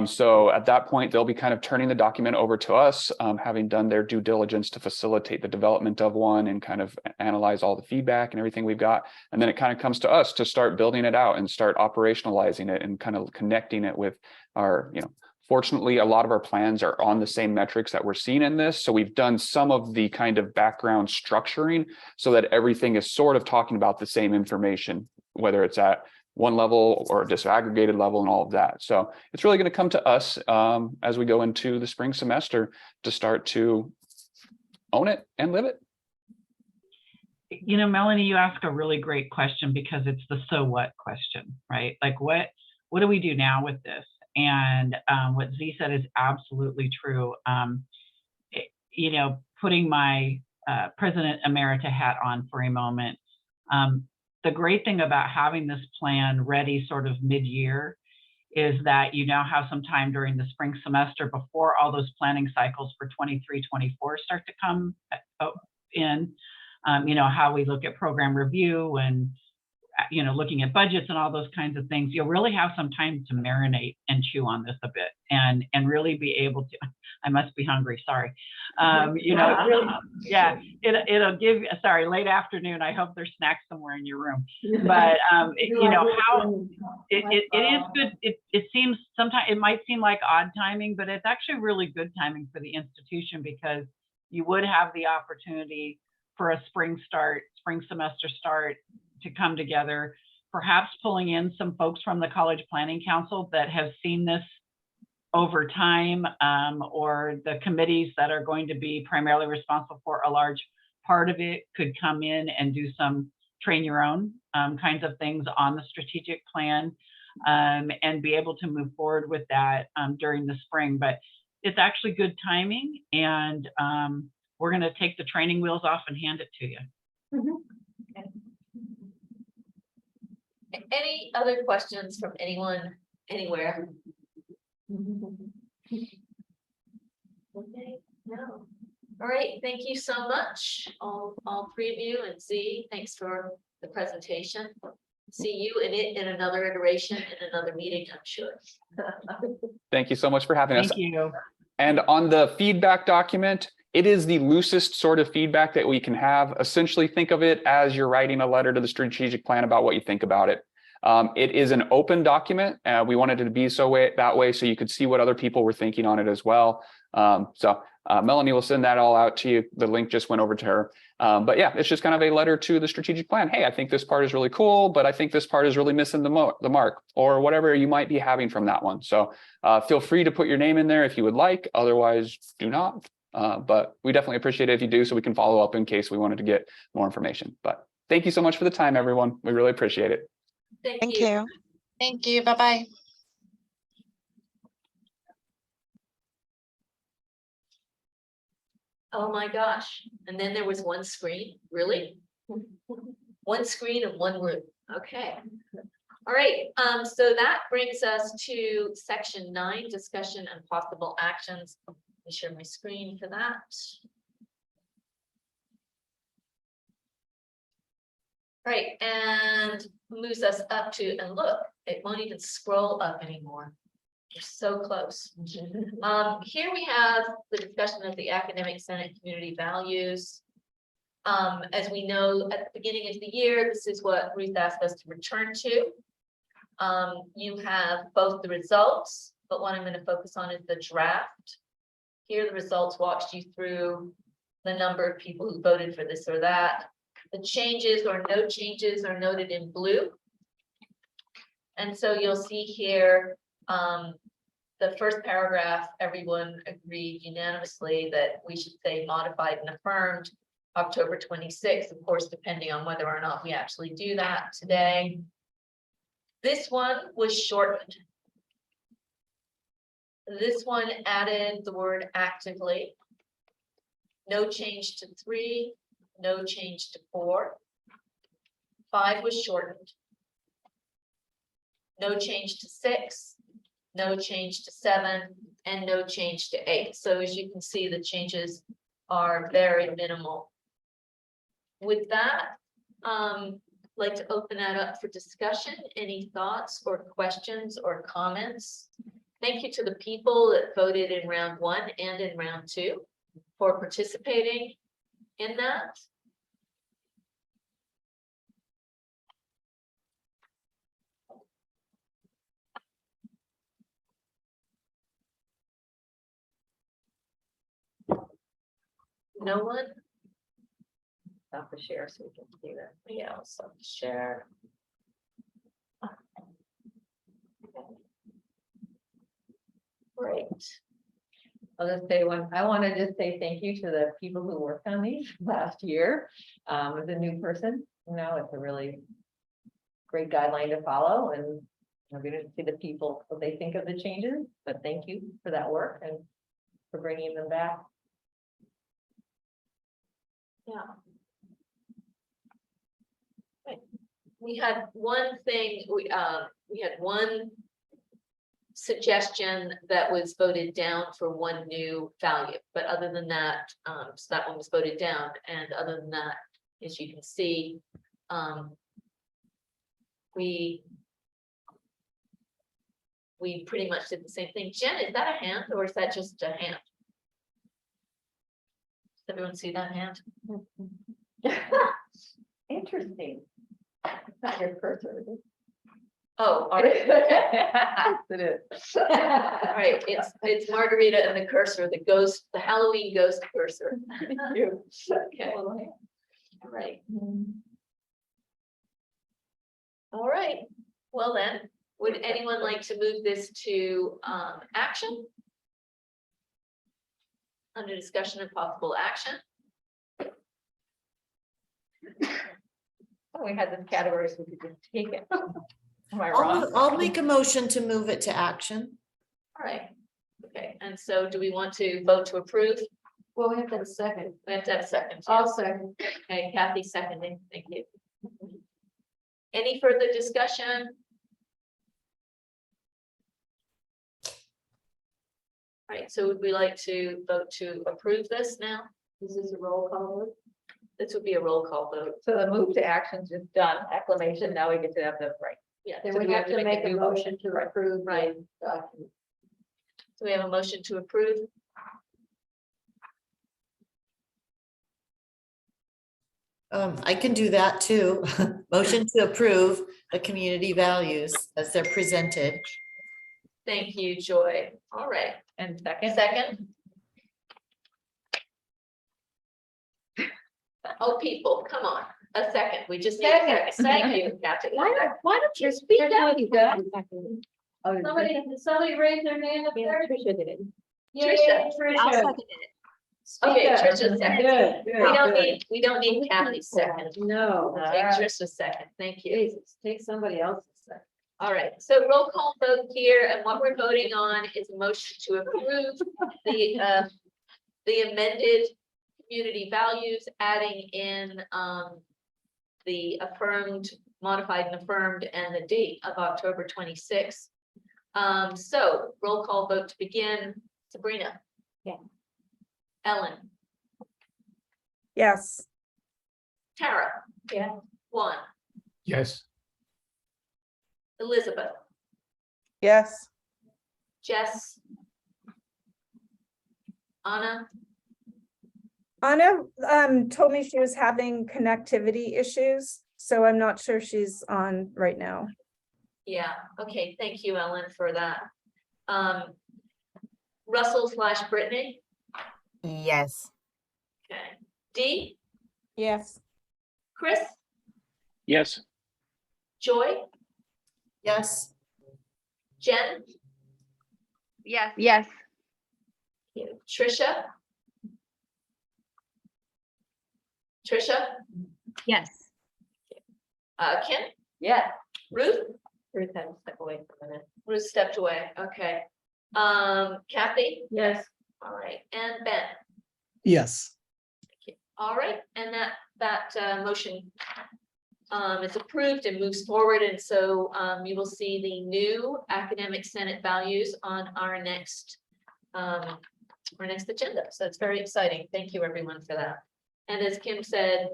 So at that point, they'll be kind of turning the document over to us, having done their due diligence to facilitate the development of one and kind of analyze all the feedback and everything we've got. And then it kind of comes to us to start building it out and start operationalizing it and kind of connecting it with our, fortunately, a lot of our plans are on the same metrics that we're seeing in this. So we've done some of the kind of background structuring so that everything is sort of talking about the same information, whether it's at one level or a disaggregated level and all of that. So it's really going to come to us as we go into the spring semester to start to own it and live it. Melanie, you ask a really great question because it's the so what question, right? Like what do we do now with this? And what Z said is absolutely true. Putting my President Emerita hat on for a moment, the great thing about having this plan ready sort of mid-year is that you now have some time during the spring semester before all those planning cycles for 23-24 start to come in. How we look at program review and looking at budgets and all those kinds of things. You'll really have some time to marinate and chew on this a bit and really be able to. I must be hungry, sorry. It'll give, sorry, late afternoon. I hope there's snacks somewhere in your room. But how it is good. It seems sometimes it might seem like odd timing, but it's actually really good timing for the institution because you would have the opportunity for a spring semester start to come together, perhaps pulling in some folks from the College Planning Council that have seen this over time, or the committees that are going to be primarily responsible for a large part of it could come in and do some train your own kinds of things on the strategic plan and be able to move forward with that during the spring. But it's actually good timing, and we're going to take the training wheels off and hand it to you. Mm-hmm. Okay. Any other questions from anyone, anywhere? Okay, no. All right, thank you so much, all three of you, and Z, thanks for the presentation. See you in another iteration in another meeting, I'm sure. Thank you so much for having us. Thank you. And on the feedback document, it is the loosest sort of feedback that we can have. Essentially, think of it as you're writing a letter to the strategic plan about what you think about it. It is an open document. We wanted it to be that way so you could see what other people were thinking on it as well. Melanie will send that all out to you. The link just went over to her. But yeah, it's just kind of a letter to the strategic plan. Hey, I think this part is really cool, but I think this part is really missing the mark, or whatever you might be having from that one. So feel free to put your name in there if you would like. Otherwise, do not. But we definitely appreciate it if you do, so we can follow up in case we wanted to get more information. But thank you so much for the time, everyone. We really appreciate it. Thank you. Thank you. Bye-bye. Oh my gosh. And then there was one screen, really? One screen and one room. Okay. All right. So that brings us to section 9, discussion and possible actions. Let me share my screen for that. All right, and moves us up to, and look, it won't even scroll up anymore. We're so close. Here we have the discussion of the academic senate community values. As we know, at the beginning of the year, this is what Ruth asked us to return to. You have both the results, but what I'm going to focus on is the draft. Here, the results walks you through the number of people who voted for this or that. The changes or no changes are noted in blue. And so you'll see here the first paragraph, everyone agreed unanimously that we should say modified and affirmed October 26th, of course, depending on whether or not we actually do that today. This one was shortened. This one added the word actively. No change to 3, no change to 4. 5 was shortened. No change to 6, no change to 7, and no change to 8. So as you can see, the changes are very minimal. With that, like to open that up for discussion. Any thoughts or questions or comments? Thank you to the people that voted in round 1 and in round 2 for participating in that. No one? Stop the share so we can see that. Yeah, I'll stop the share. Great. I'll just say I want to just say thank you to the people who worked on these last year. As a new person, it's a really great guideline to follow, and I'm going to see the people what they think of the changes, but thank you for that work and for bringing them back. Yeah. Right. We had one thing, we had one suggestion that was voted down for one new value, but other than that, so that one was voted down, and other than that, as you can see, we pretty much did the same thing. Jen, is that a hand or is that just a hand? Does everyone see that hand? Interesting. It's not your cursor, is it? Oh, all right. Yes, it is. All right, it's Margarita and the cursor, the ghost, the Halloween ghost cursor. Okay. All right. All right. Well then, would anyone like to move this to action? Under discussion of possible action. Oh, we had this category, so we could just take it. Am I wrong? I'll make a motion to move it to action. All right. Okay, and so do we want to vote to approve? Well, we have to have a second. We have to have a second. I'll yes. second. Okay, Kathy seconding. Thank you. Any further discussion? All right, so would we like to vote to approve this now? Is this a roll call vote? This would be a roll call vote. So the move to action is just done, acclamation, now we get to have the right. Yeah. Then so we do have to make a new motion to approve. Right. Document. So we have a motion to approve. I can do that too. Motion to approve the community values as they're presented. Thank you, Joy. All right, And second. second. Oh, people, come on, a second. We just need a second. Thank you, Kathy. Why don't you speak up, you guys? Somebody raise their hand up there? Tricia did it. Tricia. I'll second it. Okay, Tricia second. Good, good. We don't need Kathy's second. No. We'll take Tricia's second. Thank you. Jesus, take somebody else's second. All right, so roll call vote here, and what we're voting on is a motion to approve the amended community values, adding in the affirmed, modified and affirmed, and the date of October 26th. So roll call vote to begin. Sabrina. Yeah. Ellen. Yes. Tara. Yeah. Juan. Yes. Elizabeth. Yes. Jess. Anna. Anna told me she was having connectivity issues, so I'm not sure she's on right now. Yeah, okay, thank you, Ellen, for that. Russell / Brittany. Yes. Okay. Dee, Yes. Chris, Yes. Joy, Yes. Jen, Yes. Thank you. Trisha? Yes. Kim? Yeah. Ruth? Ruth had to step away for a minute. Ruth stepped away, okay. Kathy? Yes. All right, and Ben? Yes. All right, and that motion is approved and moves forward, and so you will see the new academic senate values on our next agenda. So it's very exciting. Thank you, everyone, for that. And as Kim said,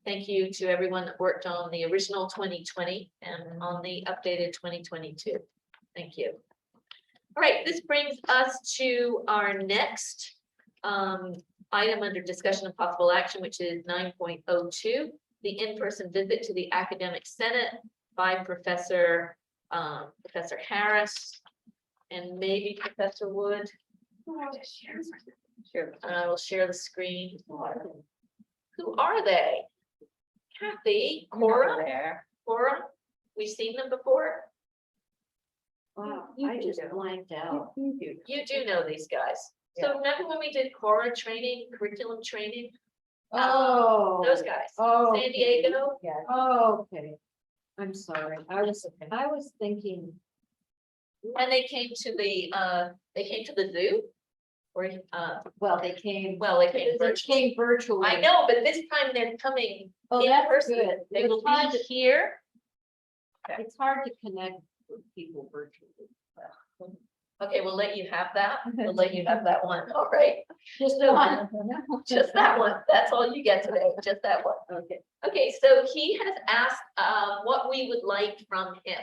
thank you to everyone that worked on the original 2020 and on the updated 2022. Thank you. All right, this brings us to our next item under discussion of possible action, which is 9.02, the in-person visit to the academic senate by Professor Harris and maybe Professor Wood. Sure. And I will share the screen. Who are they? Kathy, Cora, we've seen them before. Wow, I just blanked out. You do know these guys. So remember when we did Cora training, curriculum training? Oh. Those guys. Oh. San Diego. Oh, okay. I'm sorry. I was thinking, And they came to the zoo. Or well, they came. they came They virtually. came virtually. I know, but this time they're coming Oh, in that's person. good. They It's will hard be to- here. It's hard to connect with people virtually. Okay, we'll let you have that. We'll let you have that one. All right. Just one. Just that one. That's all you get today. Just that one. Okay. Okay, so he has asked what we would like from him,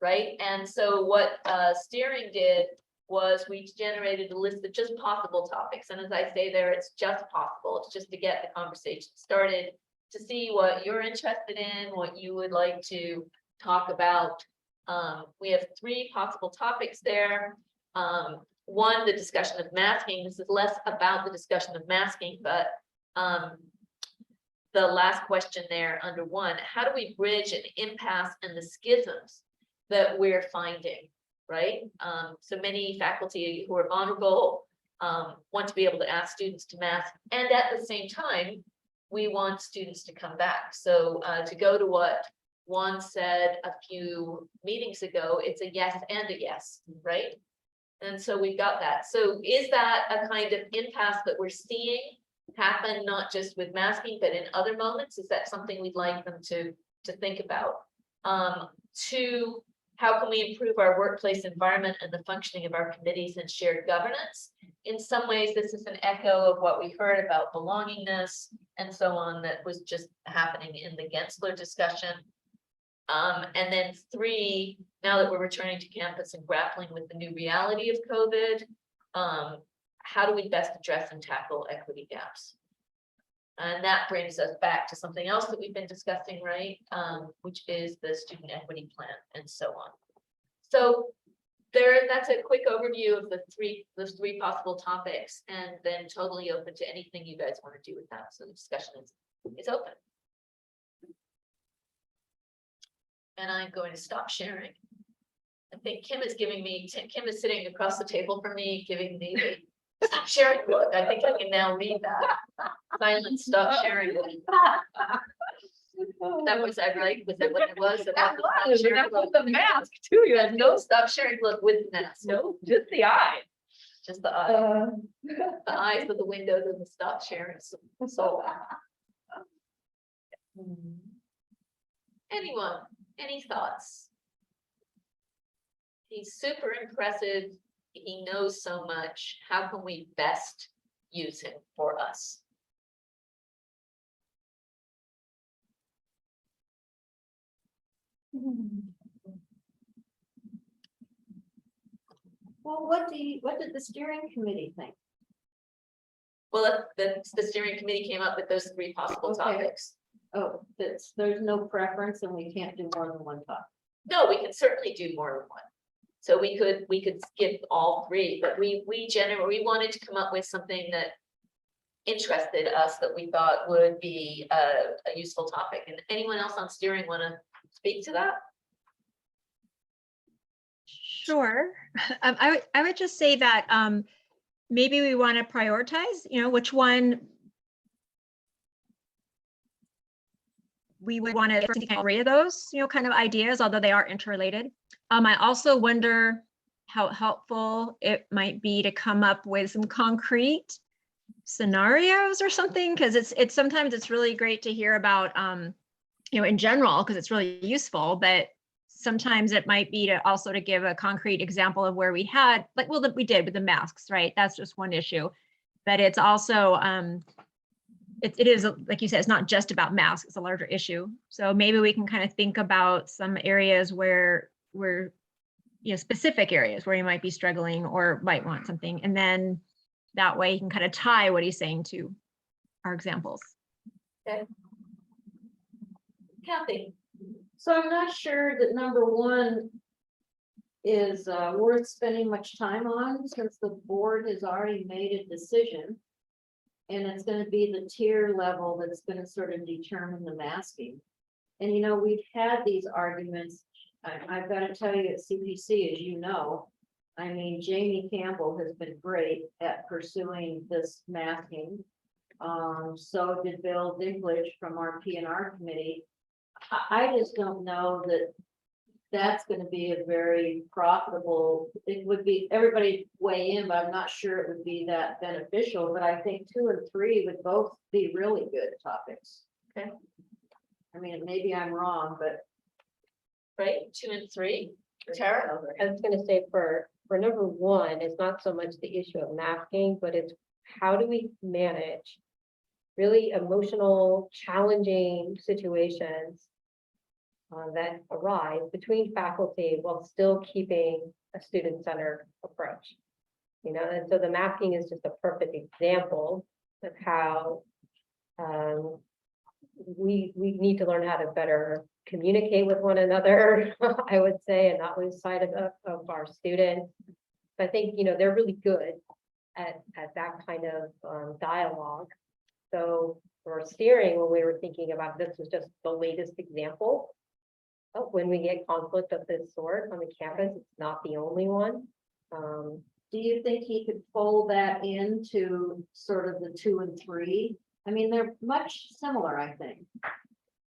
right? And so what steering did was we generated a list of just possible topics. And as I say there, it's just possible. It's just to get the conversation started, to see what you're interested in, what you would like to talk about. We have 3 possible topics there. One, the discussion of masking. This is less about the discussion of masking, but the last question there under 1, how do we bridge an impasse and the schisms that we're finding, right? So many faculty who are vulnerable want to be able to ask students to mask, and at the same time, we want students to come back. So to go to what Juan said a few meetings ago, it's a yes and a yes, right? And so we've got that. So is that a kind of impasse that we're seeing happen, not just with masking, but in other moments? Is that something we'd like them to think about? 2, how can we improve our workplace environment and the functioning of our committees and shared governance? In some ways, this is an echo of what we heard about belongingness and so on that was just happening in the Gensler discussion. And then 3, now that we're returning to campus and grappling with the new reality of COVID, how do we best address and tackle equity gaps? And that brings us back to something else that we've been discussing, right? Which is the student equity plan and so on. So that's a quick overview of those 3 possible topics, and then totally open to anything you guys want to do with that. So the discussion is open. And I'm going to stop sharing. I think Kim is sitting across the table from me, giving me the stop sharing look. I think I can now read that. Silent stop sharing look. That was I right? Was that what it was? That was, and that's with the mask too. You had No stop sharing look with mask. no, just the eye. Just the eye. The eyes of the windows and the stop sharing. So. Anyone? Any thoughts? He's super impressive. He knows so much. How can we best use him for us? well, what did the steering committee think? Well, the steering committee came up with those 3 possible Okay. topics. Oh, there's no preference and we can't do more than one topic. No, we can certainly do more than 1. So we could skip all 3, but we wanted to come up with something that interested us, that we thought would be a useful topic. And anyone else on steering want to speak to that? Sure. I would just say that maybe we want to prioritize, which one we would want to think three of those, kind of ideas, although they are interrelated. I also wonder how helpful it might be to come up with some concrete scenarios or something, because it's sometimes it's really great to hear about, in general, because it's really useful, but sometimes it might be to also to give a concrete example of where we had, like, well, that we did with the masks, right? That's just one issue, but it's also, it is, like you said, it's not just about masks, it's a larger issue. So maybe we can kind of think about some areas where we're, specific areas where you might be struggling or might want something. And then that way you can kind of tie what he's saying to our examples. Okay. Kathy, So I'm not sure that number one is worth spending much time on, since the board has already made a decision. And it's going to be the tier level that's going to sort of determine the masking. And we've had these arguments. I've got to tell you, at CPC, as you know, I mean, Jamie Campbell has been great at pursuing this masking. So did Bill Dinklage from our P&R committee. I just don't know that that's going to be a very profitable, it would be, everybody weigh in, but I'm not sure it would be that beneficial, but I think 2 and 3 would both be really good topics. Okay. I mean, maybe I'm wrong, but. right, 2 and 3, Tara? I was gonna say for number one, it's not so much the issue of masking, but it's how do we manage really emotional, challenging situations that arise between faculty while still keeping a student-centered approach. And so the masking is just a perfect example of how we need to learn how to better communicate with one another, I would say, and not lose sight of our students. I think, they're really good at that kind of dialogue. So for steering, when we were thinking about this, was just the latest example. When we get conflict of this sort on the campus, it's not the only one. Do you think he could fold that into sort of the 2 and 3? I mean, they're much similar, I think.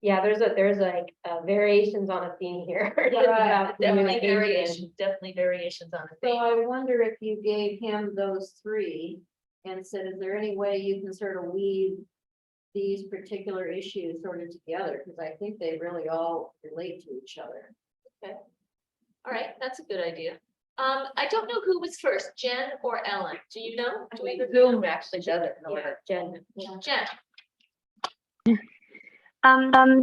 Yeah, there's like variations on a theme here. Right. Definitely variations on So it. I wonder if you gave him those 3 and said, is there any way you can sort of weave these particular issues sort of together? Because I think they really all relate to each other. Okay. All right, that's a good idea. I don't know who was first, Jen or Ellen. Do you know? Do we Zoom actually does it in Yeah, order. Jen. Jen.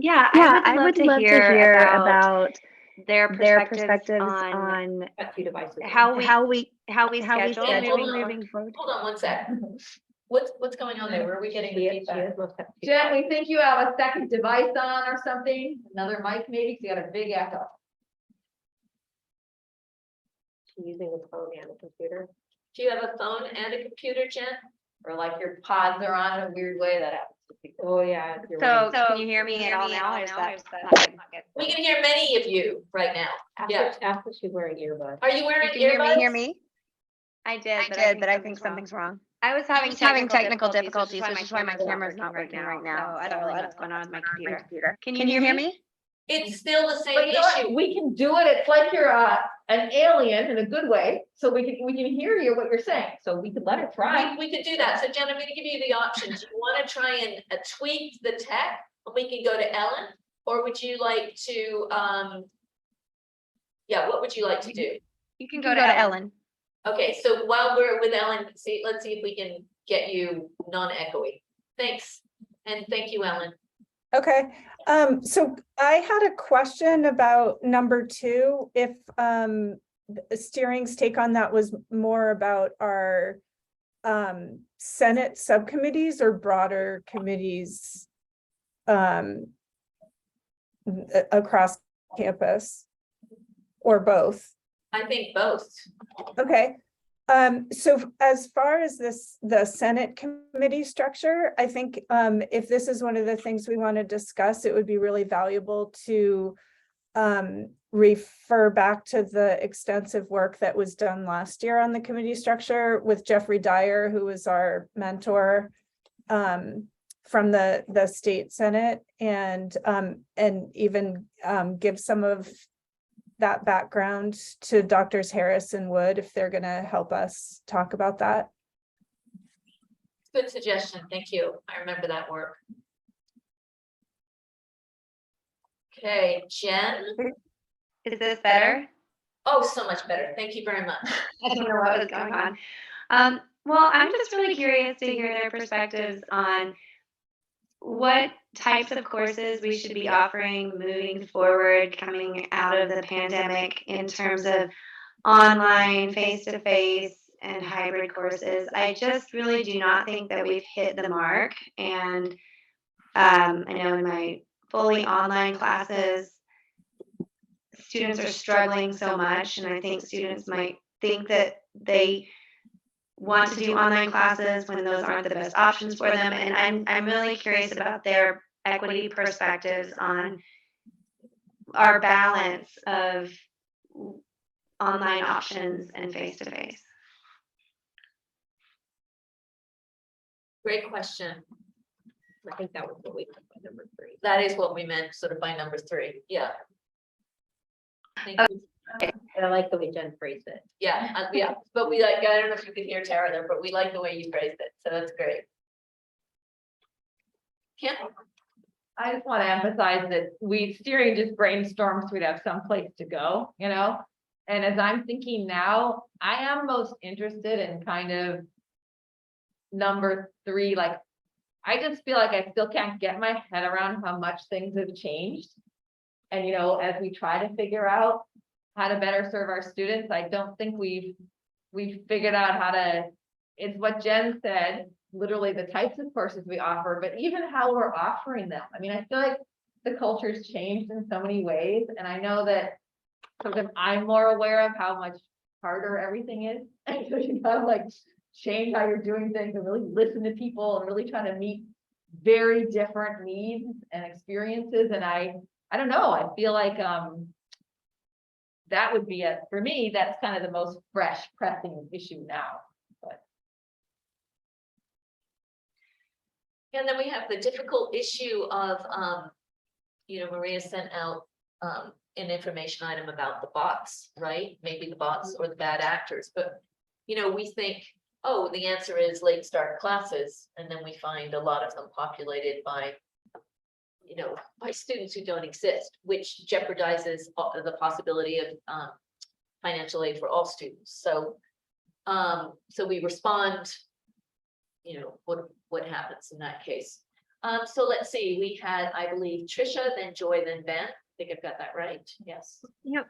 Yeah, I would love to hear about their perspectives on Got 2 devices. how we schedule schedule. moving forward. Hold on one sec. What's going on there? Where are we getting the She feedback? must have 2. Jen, we think you have a second device on or something, another mic maybe, 'cause you got a big echo. She's using a phone and a computer. Do you have a phone and a computer, Jen? Or like your pods are on in a weird way that happens. Oh, yeah. You're So right. can you hear me at all now? Or is that not good? We can hear many of you right now. Yeah. After she's wearing earbuds. Are you wearing Can you earbuds? hear me? I did, but I think something's wrong. I was having technical difficulties, which is why my camera's not working right now. So I don't really know what's going on with my computer. Can you hear me? It's still the same But you know what? issue. We can do it. It's like you're an alien in a good way. So we can hear you what you're saying. So we could let it try. We could do that. So Jen, I'm going to give you the options. You want to try and tweak the tech, and we can go to Ellen, or would you like to, yeah, what would you like to do? You can go to Ellen. Okay, so while we're with Ellen, let's see if we can get you non-echoey. Thanks. And thank you, Ellen. Okay, so I had a question about number 2, if steering's take on that was more about our Senate subcommittees or broader committees across campus, or both. I think both. Okay, so as far as the Senate committee structure, I think if this is one of the things we want to discuss, it would be really valuable to refer back to the extensive work that was done last year on the committee structure with Jeffrey Dyer, who was our mentor from the state senate, and even give some of that background to Doctors Harris and Wood if they're going to help us talk about that. Good suggestion. Thank you. I remember that work. Okay, Jen. Is this better? Oh, so much better. Thank you very much. I don't know what was going on. Well, I'm just really curious to hear their perspectives on what types of courses we should be offering moving forward, coming out of the pandemic, in terms of online, face-to-face, and hybrid courses. I just really do not think that we've hit the mark. And I know in my fully online classes, students are struggling so much, and I think students might think that they want to do online classes when those aren't the best options for them. And I'm really curious about their equity perspectives on our balance of online options and face-to-face. Great question. I think that was what we meant by number 3. That is what we meant sort of by number 3. Yeah. Thank you. And I like the way Jen phrased it. Yeah, yeah, but we like, I don't know if you could hear Tara there, but we like the way you phrased it, so that's great. Kim? I just want to emphasize that steering just brainstorms, we'd have some place to go, you know? And as I'm thinking now, I am most interested in kind of number 3, like, I just feel like I still can't get my head around how much things have changed. And, you know, as we try to figure out how to better serve our students, I don't think we've figured out how to, it's what Jen said, literally the types of courses we offer, but even how we're offering them. I mean, I feel like the culture's changed in so many ways, and I know that sometimes I'm more aware of how much harder everything is. And so you gotta like change how you're doing things and really listen to people and really try to meet very different needs and experiences. And I don't know, I feel like that would be for me, that's kind of the most fresh, pressing issue now. But And then we have the difficult issue of, you know, Maria sent out an information item about the bots, right? Maybe the bots or the bad actors, but, you know, we think, oh, the answer is late start classes. And then we find a lot of them populated by, you know, by students who don't exist, which jeopardizes the possibility of financial aid for all students. So, so we respond, you know, what happens in that case. So let's see, we had, I believe, Trisha, then Joy, then Ben. I think I've got that right. Yes. Yeah,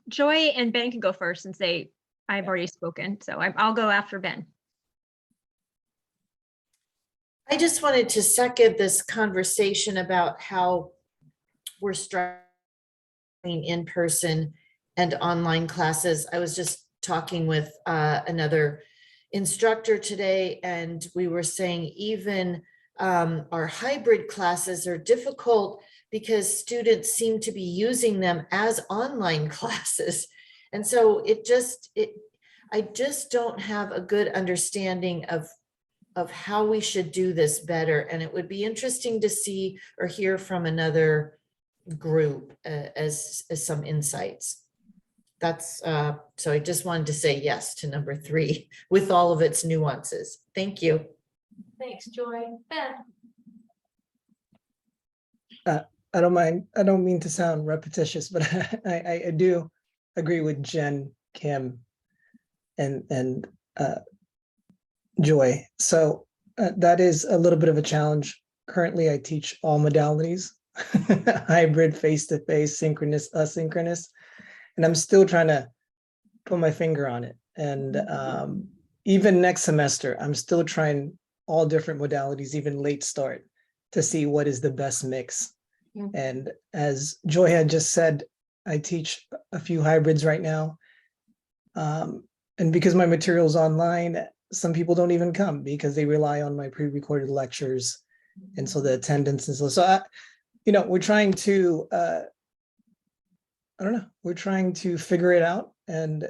Joy and Ben can go first since I've already spoken. So I'll go after Ben. I just wanted to second this conversation about how we're struggling in person and online classes. I was just talking with another instructor today, and we were saying even our hybrid classes are difficult because students seem to be using them as online classes. And so I just don't have a good understanding of how we should do this better. And it would be interesting to see or hear from another group as some insights. That's so I just wanted to say yes to number 3 with all of its nuances. Thank you. Thanks, Joy. Ben. I don't mind. I don't mean to sound repetitious, but I do agree with Jen, Kim, and Joy. So that is a little bit of a challenge. Currently, I teach all modalities, hybrid, face-to-face, synchronous, asynchronous, and I'm still trying to put my finger on it. And even next semester, I'm still trying all different modalities, even late start, to see what is the best mix. Mm-hmm. And as Joy had just said, I teach a few hybrids right now. And because my material is online, some people don't even come because they rely on my pre-recorded lectures. And so the attendance is low. So, we're trying to I don't know, we're trying to figure it out. And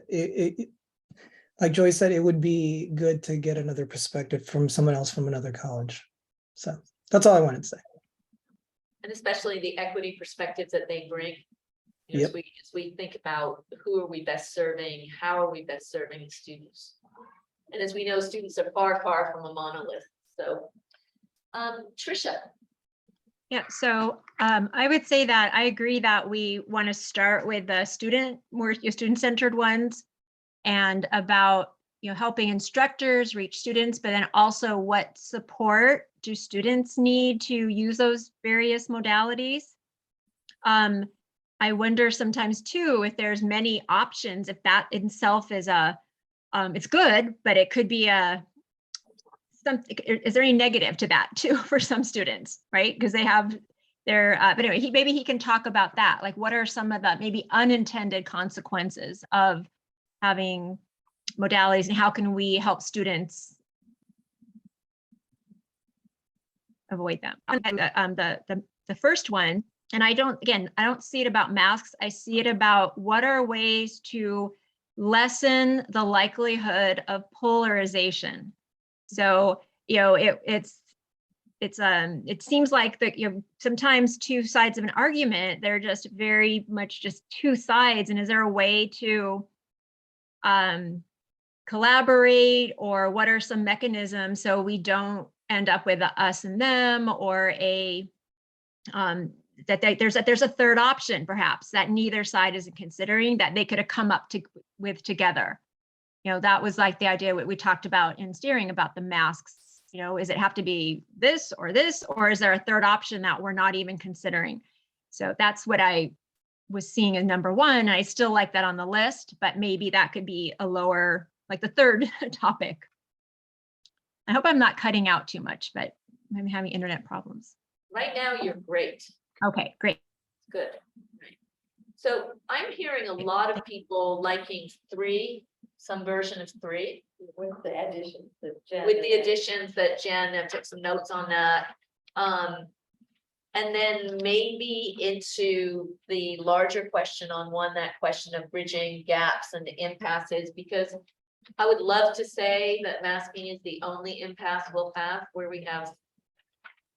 like Joy said, it would be good to get another perspective from someone else from another college. So that's all I wanted to say. And especially the equity perspectives that they bring. You know, Yep. as we think about who are we best serving, how are we best serving the students? And as we know, students are far, far from a monolith. So, Trisha. Yeah, so I would say that I agree that we want to start with the more student-centered ones, and about helping instructors reach students, but then also what support do students need to use those various modalities. I wonder sometimes too if there's many options, if that itself is it's good, but it could be something. Is there any negative to that too for some students, right? Because they have their, but anyway, maybe he can talk about that. Like, what are some of the maybe unintended consequences of having modalities, and how can we help students avoid them? The first one, and I don't see it about masks. I see it about what are ways to lessen the likelihood of polarization. So, it seems like that sometimes two sides of an argument, they're just very much just two sides. And is there a way to collaborate, or what are some mechanisms so we don't end up with a us and them, or there's a third option perhaps that neither side isn't considering, that they could have come up with together. That was like the idea we talked about in steering about the masks. Is it have to be this, or is there a third option that we're not even considering? So that's what I was seeing as number one. And I still like that on the list, but maybe that could be a lower, like the third topic. I hope I'm not cutting out too much, but I'm having internet problems. Right now, you're great. Okay, great. Good. Right. So I'm hearing a lot of people liking 3, some version of 3. With the additions that Jen. With the additions that Jen took some notes on that. And then maybe into the larger question on that question of bridging gaps and impasses, because I would love to say that masking is the only impasse we'll have, where we have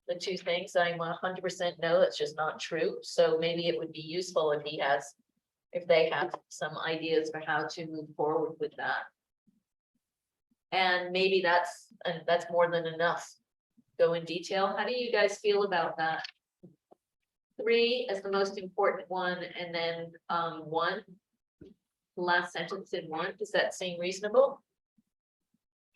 the 2 things. I'm 100% no, that's just not true. So maybe it would be useful if they have some ideas for how to move forward with that. And maybe that's more than enough. Go in detail. How do you guys feel about that? 3 as the most important one, and then 1, the last sentence in 1. Does that seem reasonable?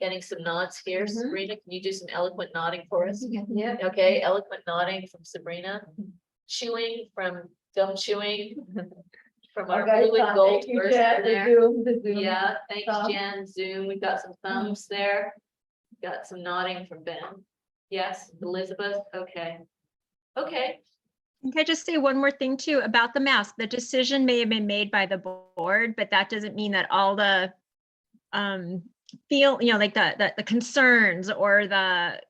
Getting some nods here. Sabrina, can you do some eloquent nodding for us? Yeah. Okay, eloquent nodding from Sabrina. Chewing from gum chewing from our blue and gold person there. Yeah, thanks, Jen. Zoom, we've got some thumbs there. Got some nodding from Ben. Yes, Elizabeth. Okay. Can I just say one more thing too about the mask? The decision may have been made by the board, but that doesn't mean that all the like the concerns, or the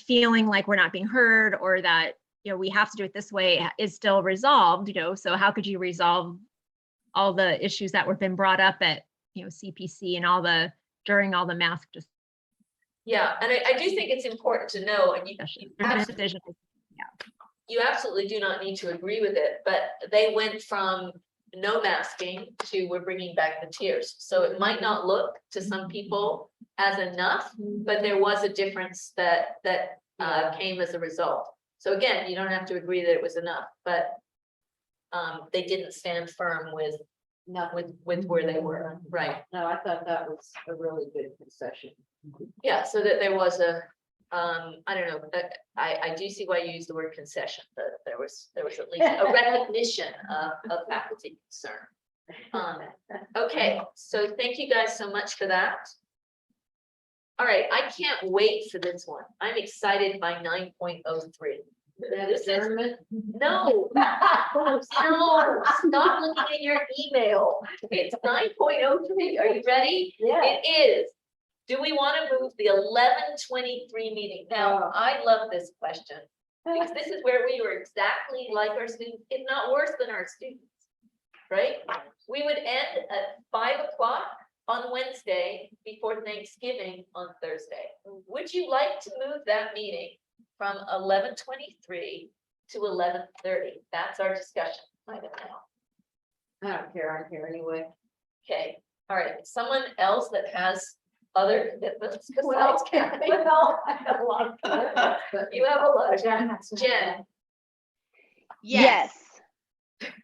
feeling like we're not being heard, or that we have to do it this way, is still resolved. So how could you resolve all the issues that were been brought up at CPC and during all the mask? Yeah, and I do think it's important to know, and you absolutely do not need to agree with it, but they went from no masking to we're bringing back the tiers. So it might not look to some people as enough, but there was a difference that came as a result. So again, you don't have to agree that it was enough, but they didn't stand firm with where they were. Right. No, I thought that was a really good concession. Yeah, so that there was I don't know, I do see why you use the word concession, but there was at least a recognition of faculty concern. Okay, so thank you guys so much for that. All right, I can't wait for this one. I'm excited by 9.03. This is, no, no, stop looking at your email. It's 9.03. Are you ready? Yeah. It is. Do we want to move the 11:23 meeting? Now, I love this question, because this is where we were exactly like our students, if not worse than our students. right? We would end at 5 o'clock on Wednesday before Thanksgiving on Thursday. Would you like to move that meeting from 11:23 to 11:30? That's our discussion item now. I don't care, I'm here anyway. Okay, all right, someone else that has other commitments Well, besides Kathy? well, I have a lot of commitments, but You have a lot of Jen. Jen. Yes.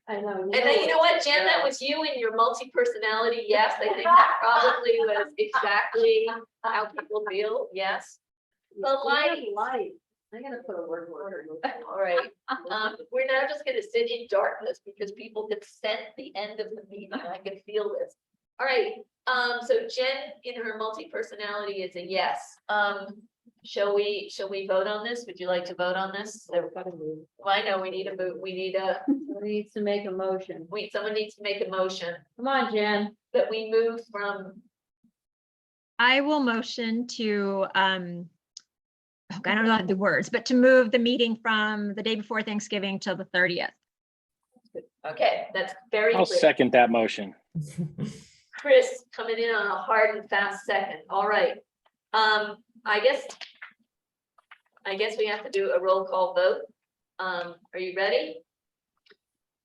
I know. And then you know what, Jen, that was you and your multi-personality. Yes, I think that probably was exactly how people feel. Yes. The light. Light. I'm gonna put a word order. All right. We're now just gonna sit in darkness because people can sense the end of the meeting. I can feel this. All right. So Jen in her multi-personality is a yes. Shall we vote on this? Would you like to vote on this? I've got to move. Well, I know we need a move. We need a, Somebody needs to make a motion. someone needs to make a motion Come on, Jen. that we move from, I will motion to, I don't know the words, but to move the meeting from the day before Thanksgiving till the 30th. okay, that's very I'll clear. second that motion. Chris coming in on a hard and fast second. All right. I guess we have to do a roll call vote. Are you ready?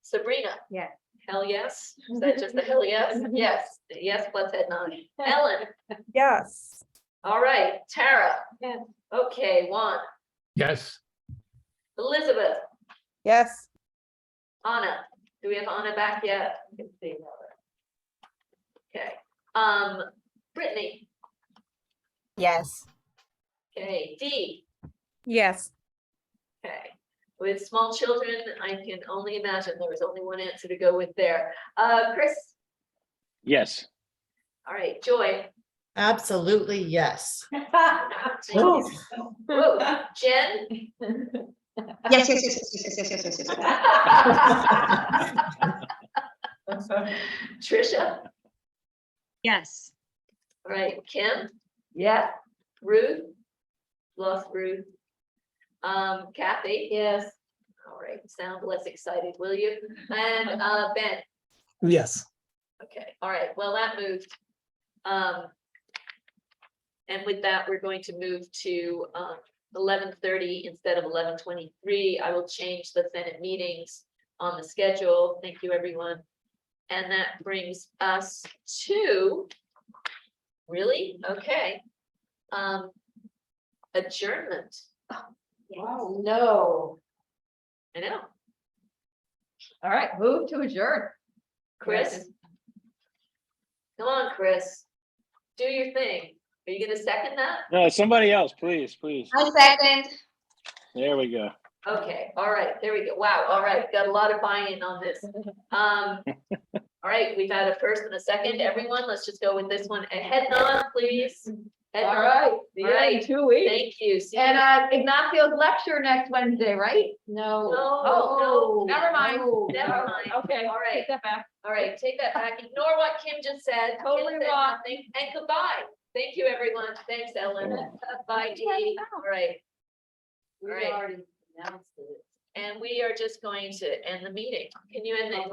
Sabrina? Yeah. Hell yes. Is that just a hell yes? Yes, yes, plus head nod. Ellen? Yes. All right. Tara? Yes. Okay, Juan. Yes. Elizabeth? Yes. Anna? Do we have Anna back yet? I can see her. Okay. Brittany? Yes. Okay. Dee? Yes. Okay. With small children, I can only imagine there was only one answer to go with there. Chris? Yes. All right. Joy? Absolutely, yes. Whoa. Jen? Yes, yes, yes, yes, yes, yes, yes, yes. Trisha? Yes. All right. Kim? Yeah. Ruth? Lost Ruth. Kathy? Yes. All right. Sound less excited, will you? And Ben? Yes. Okay. All right. Well, that moved. And with that, we're going to move to 11:30 instead of 11:23. I will change the Senate meetings on the schedule. Thank you, everyone. And that brings us to, really? Okay. Adjournment. Oh, no. I know. All right, move to adjourn. Chris? Come on, Chris. Do your thing. Are you gonna second that? No, somebody else, please, please. I second. There we go. Okay, all right, there we go. Wow, all right, got a lot of buy-in on this. All right, we've had a first and a second. Everyone, let's just go with this one. A head nod, please. Head All nod. right, see you All right. in 2 weeks. Thank you. See you. And Ignacio's lecture next Wednesday, right? No. No, Never mind. never mind. Okay, All right. take that back. All right, take that back. Ignore what Kim just said. Kim Totally said wrong. nothing. And goodbye. Thank you, everyone. Thanks, Ellen. Bye, Dee. All right. We All right. already announced it. And we are just going to end the meeting. Can you end the meeting?